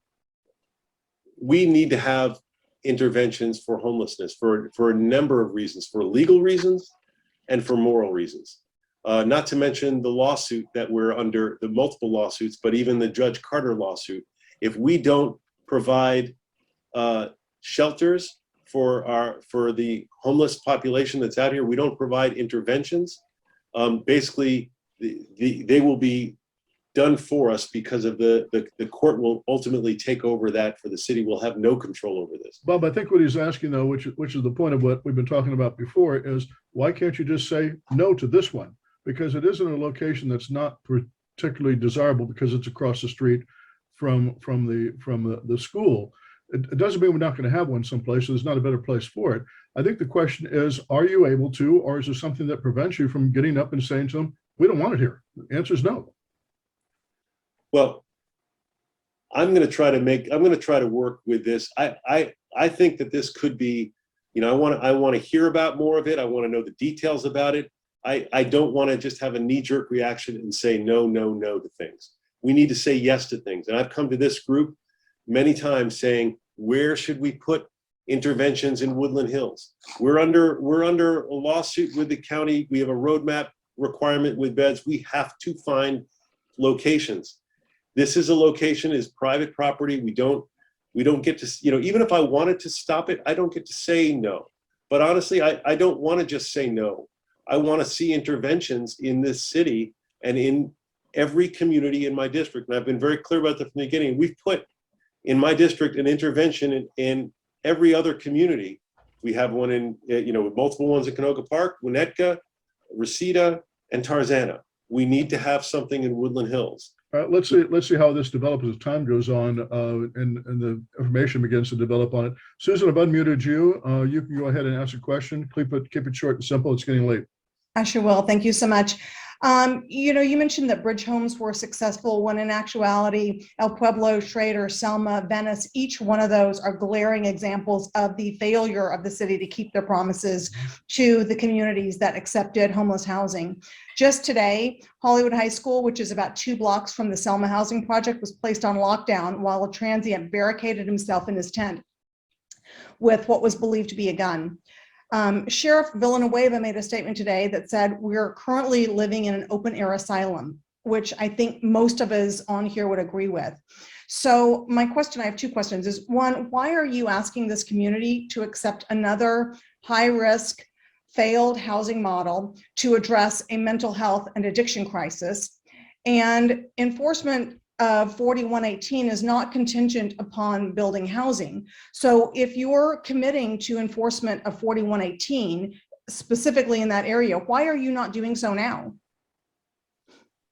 we need to have interventions for homelessness for a number of reasons, for legal reasons and for moral reasons. Not to mention the lawsuit that we're under, the multiple lawsuits, but even the Judge Carter lawsuit. If we don't provide shelters for the homeless population that's out here, we don't provide interventions, basically they will be done for us because of the court will ultimately take over that for the city. We'll have no control over this. Bob, I think what he's asking though, which is the point of what we've been talking about before, is why can't you just say no to this one? Because it isn't a location that's not particularly desirable because it's across the street from the school. It doesn't mean we're not going to have one someplace, so there's not a better place for it. I think the question is, are you able to, or is there something that prevents you from getting up and saying to them, we don't want it here? The answer is no. Well, I'm going to try to work with this. I think that this could be, I want to hear about more of it. I want to know the details about it. I don't want to just have a knee-jerk reaction and say no to things. We need to say yes to things. And I've come to this group many times saying, where should we put interventions in Woodland Hills? We're under a lawsuit with the county. We have a roadmap requirement with beds. We have to find locations. This is a location, is private property. We don't get to, even if I wanted to stop it, I don't get to say no. But honestly, I don't want to just say no. I want to see interventions in this city and in every community in my district. And I've been very clear about that from the beginning. We've put in my district an intervention in every other community. We have one in, multiple ones in Canoga Park, Winnetka, Reseda, and Tarzana. We need to have something in Woodland Hills. All right, let's see how this develops as time goes on and the information begins to develop on it. Susan, I've unmuted you. You can go ahead and ask a question. Keep it short and simple. It's getting late. I sure will. Thank you so much. You mentioned that bridge homes were successful when in actuality, El Pueblo, Schrader, Selma, Venice, each one of those are glaring examples of the failure of the city to keep their promises to the communities that accepted homeless housing. Just today, Hollywood High School, which is about 2 blocks from the Selma housing project, was placed on lockdown while a transient barricaded himself in his tent with what was believed to be a gun. Sheriff Villanueva made a statement today that said, we're currently living in an open air asylum, which I think most of us on here would agree with. So my question, I have 2 questions, is one, why are you asking this community to accept another high risk failed housing model to address a mental health and addiction crisis? And enforcement of 4118 is not contingent upon building housing. So if you're committing to enforcement of 4118, specifically in that area, why are you not doing so now?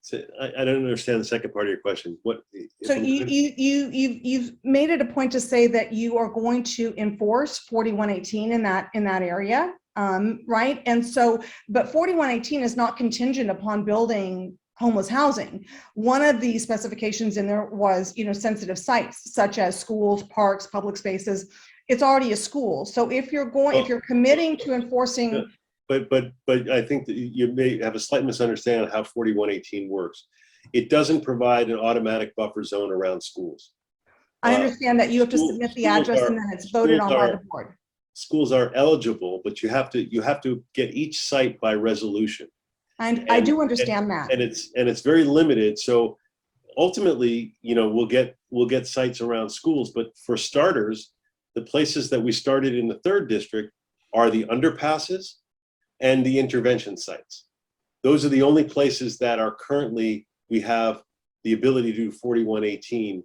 So I don't understand the second part of your question. What? So you've made it a point to say that you are going to enforce 4118 in that area, right? And so, but 4118 is not contingent upon building homeless housing. One of the specifications in there was, sensitive sites such as schools, parks, public spaces. It's already a school. So if you're committing to enforcing. But I think that you may have a slight misunderstanding of how 4118 works. It doesn't provide an automatic buffer zone around schools. I understand that you have to submit the address and then it's voted on by the board. Schools are eligible, but you have to get each site by resolution. And I do understand that. And it's very limited. So ultimately, we'll get sites around schools, but for starters, the places that we started in the 3rd district are the underpasses and the intervention sites. Those are the only places that are currently, we have the ability to do 4118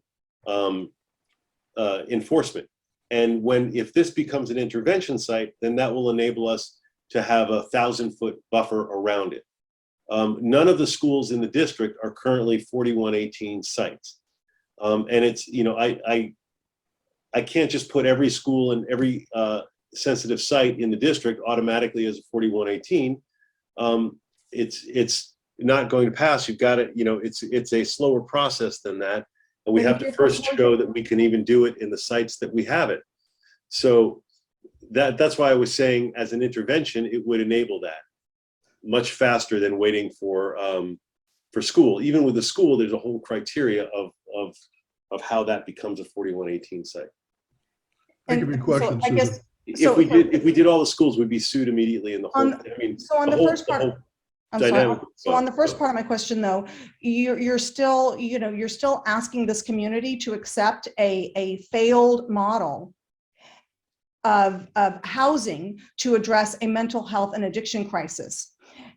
enforcement. And if this becomes an intervention site, then that will enable us to have a 1,000-foot buffer around it. None of the schools in the district are currently 4118 sites. And it's, I can't just put every school and every sensitive site in the district automatically as a 4118. it's not going to pass. You've got to, it's a slower process than that. And we have to first show that we can even do it in the sites that we have it. So that's why I was saying as an intervention, it would enable that much faster than waiting for school. Even with the school, there's a whole criteria of how that becomes a 4118 site. Thank you for your question, I guess, Susan. If we did all the schools, we'd be sued immediately in the whole, so on the first part, I'm sorry. dynamic. So on the first part of my question, though, you're still, you're still asking this community to accept a failed model of housing to address a mental health and addiction crisis.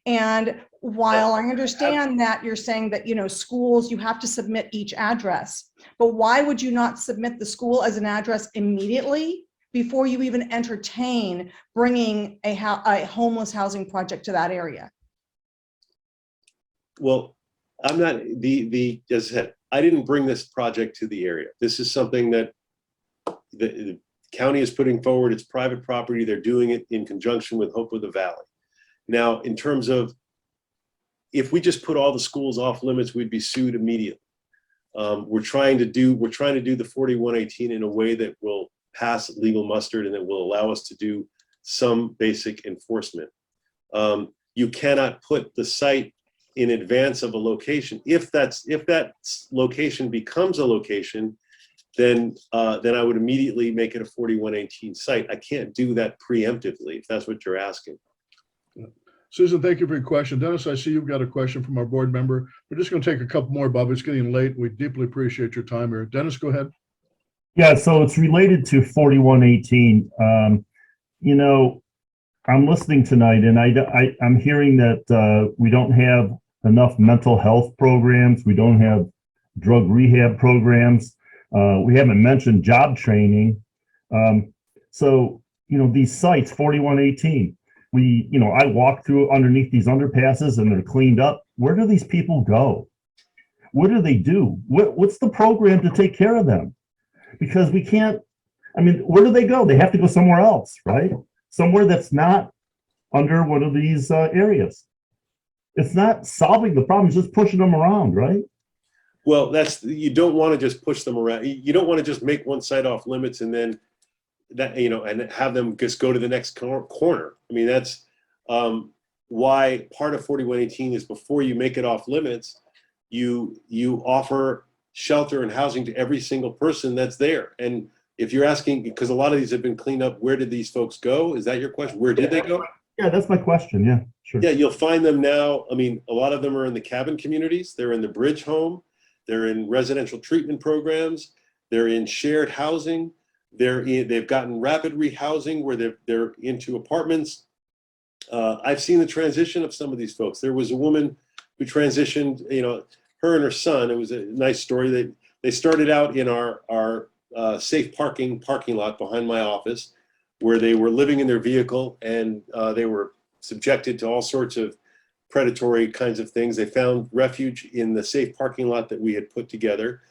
And while I understand that you're saying that, schools, you have to submit each address, but why would you not submit the school as an address immediately before you even entertain bringing a homeless housing project to that area? Well, I'm not, as I said, I didn't bring this project to the area. This is something that the county is putting forward. It's private property. They're doing it in conjunction with Hope of the Valley. Now, in terms of, if we just put all the schools off limits, we'd be sued immediately. We're trying to do the 4118 in a way that will pass legal muster and that will allow us to do some basic enforcement. You cannot put the site in advance of a location. If that location becomes a location, then I would immediately make it a 4118 site. I can't do that preemptively, if that's what you're asking. Susan, thank you for your question. Dennis, I see you've got a question from our board member. We're just going to take a couple more, Bob. It's getting late. We deeply appreciate your time here. Dennis, go ahead. Yeah, so it's related to 4118. I'm listening tonight and I'm hearing that we don't have enough mental health programs. We don't have drug rehab programs. We haven't mentioned job training. So, these sites, 4118, I walk through underneath these underpasses and they're cleaned up. Where do these people go? What do they do? What's the program to take care of them? Because we can't, where do they go? They have to go somewhere else, right? Somewhere that's not under one of these areas. It's not solving the problem, it's just pushing them around, right? Well, you don't want to just push them around. You don't want to just make one site off limits and then and have them just go to the next corner. That's why part of 4118 is before you make it off limits, you offer shelter and housing to every single person that's there. And if you're asking, because a lot of these have been cleaned up, where did these folks go? Is that your question? Where did they go? Yeah, that's my question. Yeah, sure. Yeah, you'll find them now. A lot of them are in the cabin communities. They're in the bridge home. They're in residential treatment programs. They're in shared housing. They've gotten rapid rehousing where they're into apartments. I've seen the transition of some of these folks. There was a woman who transitioned, her and her son. It was a nice story. They started out in our safe parking lot behind my office, where they were living in their vehicle and they were subjected to all sorts of predatory kinds of things. They found refuge in the safe parking lot that we had put together.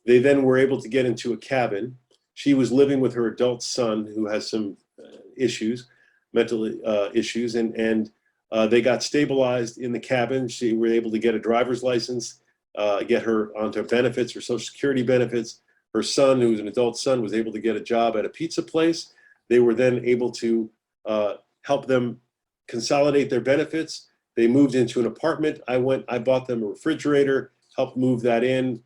They then were able to get into a cabin. She was living with her adult son who has some mental issues, and they got stabilized in the cabin. She were able to get a driver's license, get her onto benefits or Social Security benefits. Her son, who was an adult son, was able to get a job at a pizza place. They were then able to help them consolidate their benefits. They moved into an apartment. I bought them a refrigerator, helped move that in,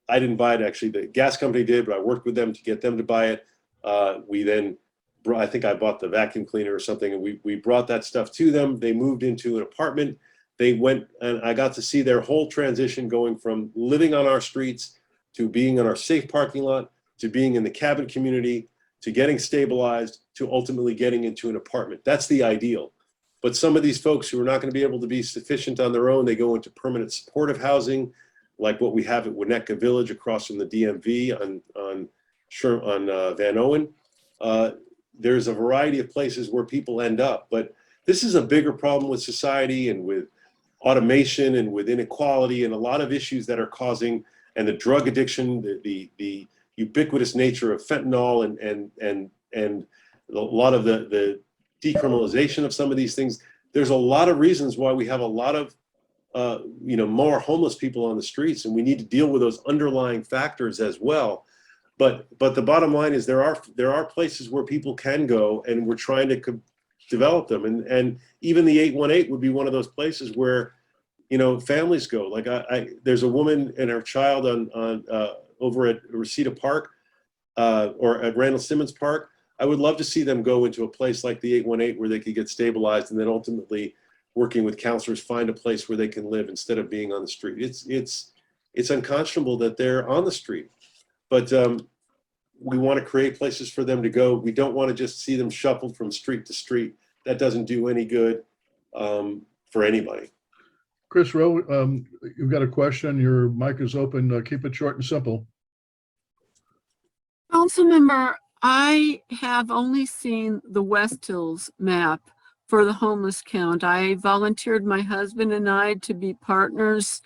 I didn't buy it, actually. The gas company did, but I worked with them to get them to buy it. I think I bought the vacuum cleaner or something, and we brought that stuff to them. They moved into an apartment. They went, and I got to see their whole transition going from living on our streets to being in our safe parking lot, to being in the cabin community, to getting stabilized, to ultimately getting into an apartment. That's the ideal. But some of these folks who are not going to be able to be sufficient on their own, they go into permanent supportive housing, like what we have at Winnetka Village across from the DMV on Van Owen. There's a variety of places where people end up, but this is a bigger problem with society and with automation and with inequality and a lot of issues that are causing, and the drug addiction, the ubiquitous nature of fentanyl and a lot of the decriminalization of some of these things. There's a lot of reasons why we have a lot of more homeless people on the streets, and we need to deal with those underlying factors as well. But the bottom line is there are places where people can go, and we're trying to develop them. And even the 818 would be one of those places where, families go. Like there's a woman and her child on over at Reseda Park or at Randall Simmons Park. I would love to see them go into a place like the 818 where they could get stabilized, and then ultimately, working with counselors, find a place where they can live instead of being on the street. It's unconscionable that they're on the street, but we want to create places for them to go. We don't want to just see them shuffled from street to street. That doesn't do any good for anybody. Chris Rowe, you've got a question. Your mic is open. Keep it short and simple. Council member, I have only seen the West Hills map for the homeless count. I volunteered my husband and I to be partners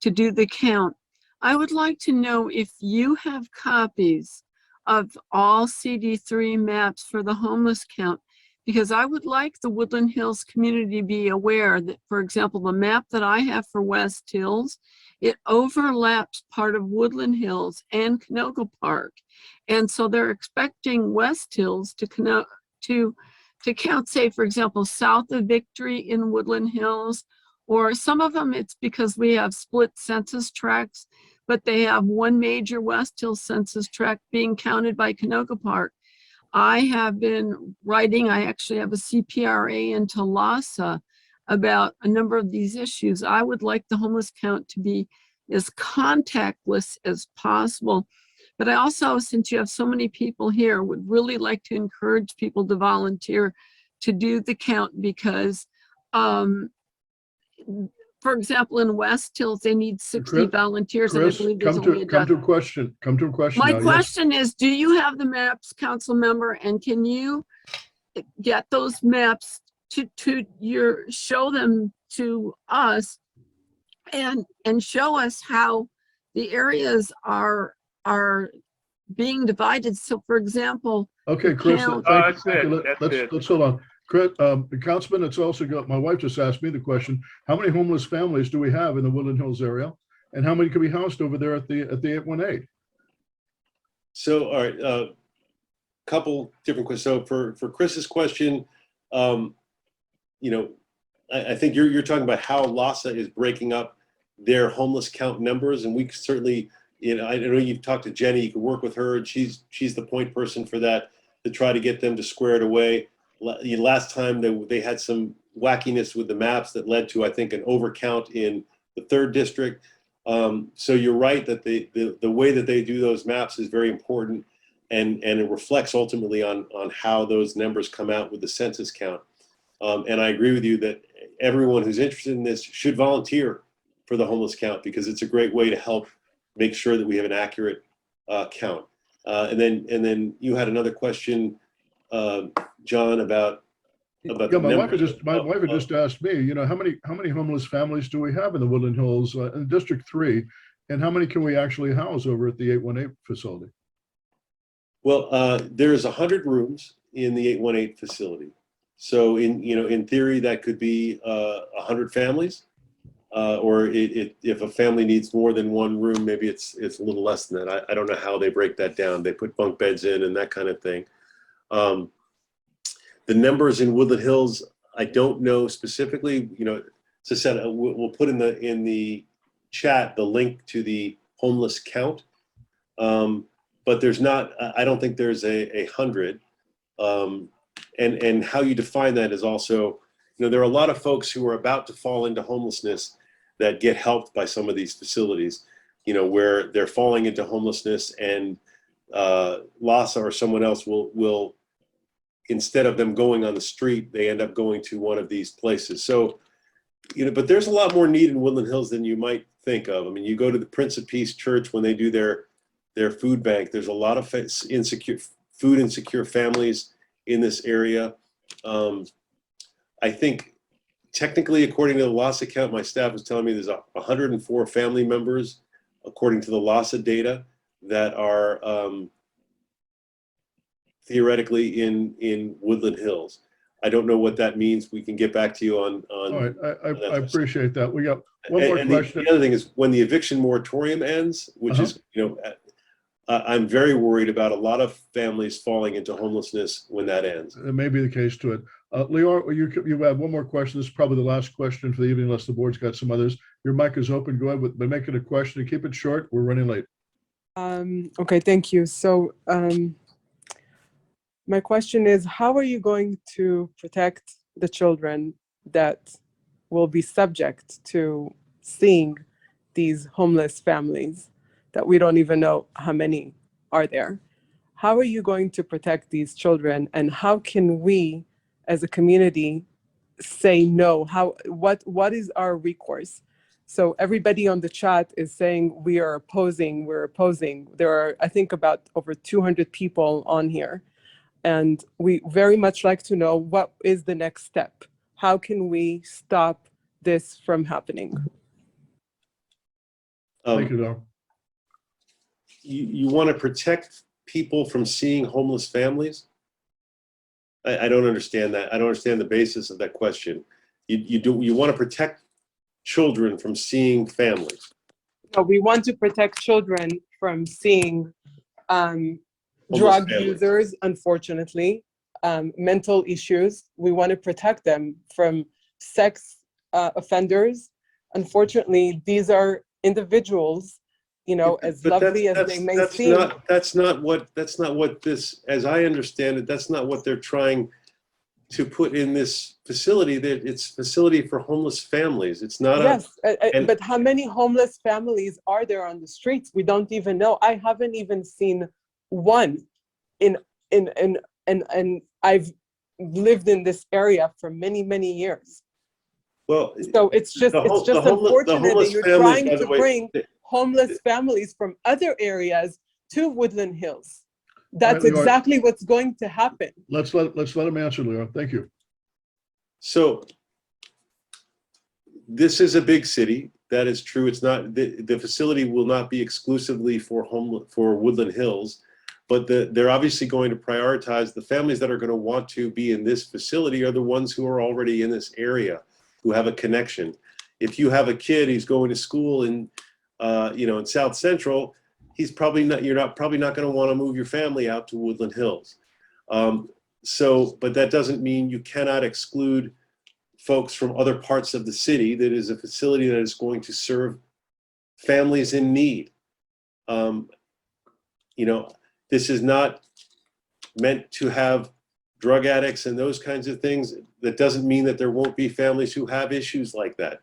to do the count. I would like to know if you have copies of all CD3 maps for the homeless count, because I would like the Woodland Hills community to be aware that, for example, the map that I have for West Hills, it overlaps part of Woodland Hills and Canoga Park. And so they're expecting West Hills to count, say, for example, south of Victory in Woodland Hills, or some of them it's because we have split census tracts, but they have one major West Hills census tract being counted by Canoga Park. I have been writing, I actually have a CPRA into LASA about a number of these issues. I would like the homeless count to be as contactless as possible. But I also, since you have so many people here, would really like to encourage people to volunteer to do the count, because, for example, in West Hills, they need 60 volunteers. Chris, and I believe there's only a come to a question. Come to a question. My now. question is, do you have the maps, council member, and can you get those maps to show them to us and show us how the areas are being divided? So, for example, Okay, Chris, That's it. Let's hold on. Chris, Councilman, it's also got, my wife just asked me the question, how many homeless families do we have in the Woodland Hills area? And how many can be housed over there at the 818? So, all right, couple different questions. So for Chris's question, I think you're talking about how LASA is breaking up their homeless count numbers, and we certainly, I know you've talked to Jenny, you can work with her, and she's the point person for that, to try to get them to square it away. Last time they had some wackiness with the maps that led to, I think, an overcount in the 3rd district. So you're right that the way that they do those maps is very important, and it reflects ultimately on how those numbers come out with the census count. And I agree with you that everyone who's interested in this should volunteer for the homeless count, because it's a great way to help make sure that we have an accurate count. And then you had another question, John, about my wife had just asked me, how many homeless families do we have in the Woodland Hills in District 3, and how many can we actually house over at the 818 facility? Well, there's 100 rooms in the 818 facility. So in theory, that could be 100 families. Or if a family needs more than one room, maybe it's a little less than that. I don't know how they break that down. They put bunk beds in and that kind of thing. The numbers in Woodland Hills, I don't know specifically. As I said, we'll put in the chat the link to the homeless count. But there's not. I don't think there's a 100. And how you define that is also, there are a lot of folks who are about to fall into homelessness that get helped by some of these facilities, where they're falling into homelessness, and LASA or someone else will, instead of them going on the street, they end up going to one of these places. So, but there's a lot more need in Woodland Hills than you might think of. I mean, you go to the Prince of Peace Church when they do their food bank, there's a lot of food insecure families in this area. I think technically, according to the LASA count, my staff was telling me there's 104 family members, according to the LASA data, that are theoretically in Woodland Hills. I don't know what that means. We can get back to you on. All right, I appreciate that. We got one more And question. the other thing is when the eviction moratorium ends, which is, I'm very worried about a lot of families falling into homelessness when that ends. It may be the case to it. Leor, you have one more question. This is probably the last question for the evening, unless the board's got some others. Your mic is open. Go ahead by making a question and keep it short. We're running late. Okay, thank you. So my question is, how are you going to protect the children that will be subject to seeing these homeless families that we don't even know how many are there? How are you going to protect these children, and how can we as a community say no? What is our recourse? So everybody on the chat is saying we're opposing. There are, I think, about over 200 people on here. And we very much like to know, what is the next step? How can we stop this from happening? Thank you, Laura. You want to protect people from seeing homeless families? I don't understand that. I don't understand the basis of that question. You want to protect children from seeing families? No, we want to protect children from seeing drug users, unfortunately, mental issues. We want to protect them from sex offenders. Unfortunately, these are individuals, as lovely as they may seem. That's not what this, as I understand it, that's not what they're trying to put in this facility. That it's facility for homeless families. It's not. Yes, but how many homeless families are there on the streets? We don't even know. I haven't even seen one and I've lived in this area for many years. Well, so it's just unfortunate that you're trying to bring homeless families from other areas to Woodland Hills. That's exactly what's going to happen. Let's let him answer, Leora. Thank you. So this is a big city. That is true. It's not the facility will not be exclusively for Woodland Hills, but they're obviously going to prioritize the families that are going to want to be in this facility are the ones who are already in this area, who have a connection. If you have a kid who's going to school in in South Central, he's probably not. You're probably not going to want to move your family out to Woodland Hills. But that doesn't mean you cannot exclude folks from other parts of the city. That is a facility that is going to serve families in need. This is not meant to have drug addicts and those kinds of things. That doesn't mean that there won't be families who have issues like that.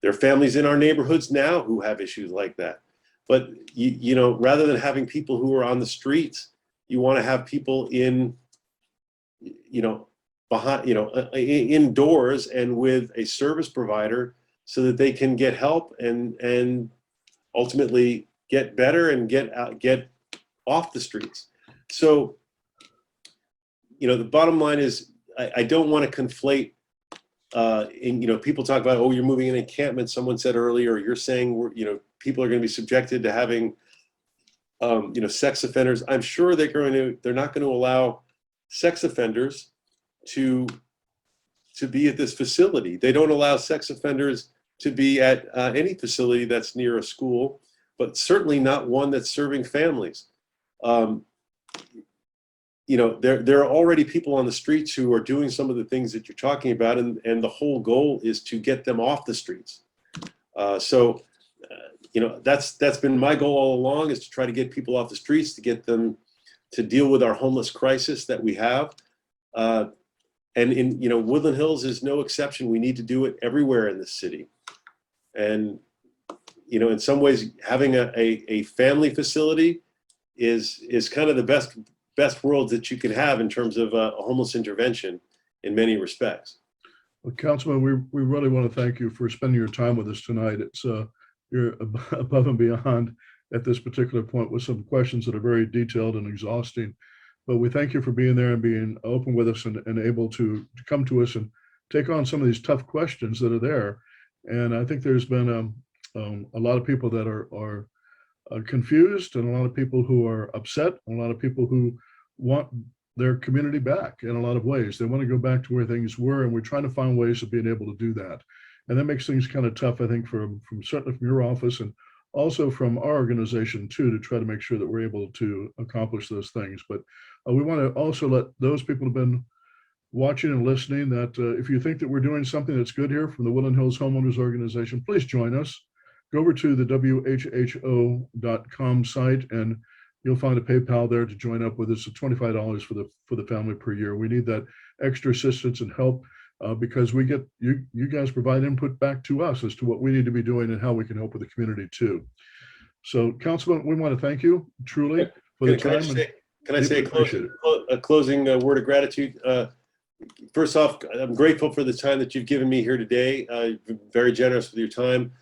There are families in our neighborhoods now who have issues like that. But rather than having people who are on the streets, you want to have people behind, indoors and with a service provider so that they can get help and ultimately get better and get off the streets. So, the bottom line is I don't want to conflate. People talk about, oh, you're moving an encampment. Someone said earlier, you're saying people are going to be subjected to having, sex offenders. I'm sure they're not going to allow sex offenders to be at this facility. They don't allow sex offenders to be at any facility that's near a school, but certainly not one that's serving families. There are already people on the streets who are doing some of the things that you're talking about, and the whole goal is to get them off the streets. That's been my goal all along, is to try to get people off the streets, to get them to deal with our homeless crisis that we have. Woodland Hills is no exception. We need to do it everywhere in the city. And, in some ways, having a family facility is kind of the best world that you can have in terms of a homeless intervention in many respects. Well, Councilman, we really want to thank you for spending your time with us tonight. It's you're above and beyond at this particular point with some questions that are very detailed and exhausting. But we thank you for being there and being open with us and able to come to us and take on some of these tough questions that are there. And I think there's been a lot of people that are confused, and a lot of people who are upset, and a lot of people who want their community back in a lot of ways. They want to go back to where things were, and we're trying to find ways of being able to do that. And that makes things kind of tough, I think, from certainly from your office and also from our organization too, to try to make sure that we're able to accomplish those things. But we want to also let those people who've been watching and listening that if you think that we're doing something that's good here from the Woodland Hills Homeowners Organization, please join us. Go over to the WHHO.com site and you'll find a PayPal there to join up with us. It's $25 for the family per year. We need that extra assistance and help because we get you guys provide input back to us as to what we need to be doing and how we can help with the community too. So, Councilman, we want to thank you truly for the time. Can I say a closing word of gratitude? First off, I'm grateful for the time that you've given me here today. You've been very generous with your time.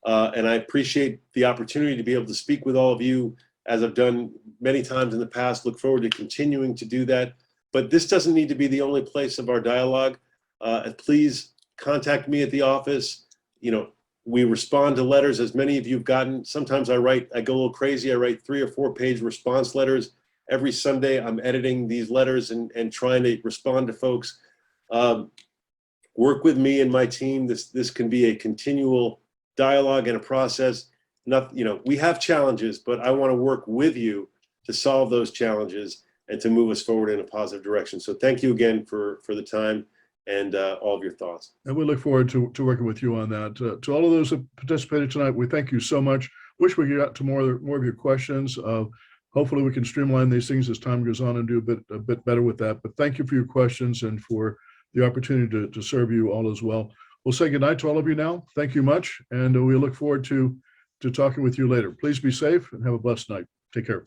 And I appreciate the opportunity to be able to speak with all of you as I've done many times in the past. Look forward to continuing to do that. But this doesn't need to be the only place of our dialogue. Please contact me at the office. You know, we respond to letters, as many of you have gotten. Sometimes I go a little crazy. I write 3 or 4 page response letters. Every Sunday, I'm editing these letters and trying to respond to folks. Work with me and my team. This can be a continual dialogue and a process. We have challenges, but I want to work with you to solve those challenges and to move us forward in a positive direction. So thank you again for the time and all of your thoughts. And we look forward to working with you on that. To all of those that participated tonight, we thank you so much. Wish we got to more of your questions. Hopefully we can streamline these things as time goes on and do a bit better with that. But thank you for your questions and for the opportunity to serve you all as well. We'll say goodnight to all of you now. Thank you much. And we look forward to talking with you later. Please be safe and have a blessed night. Take care.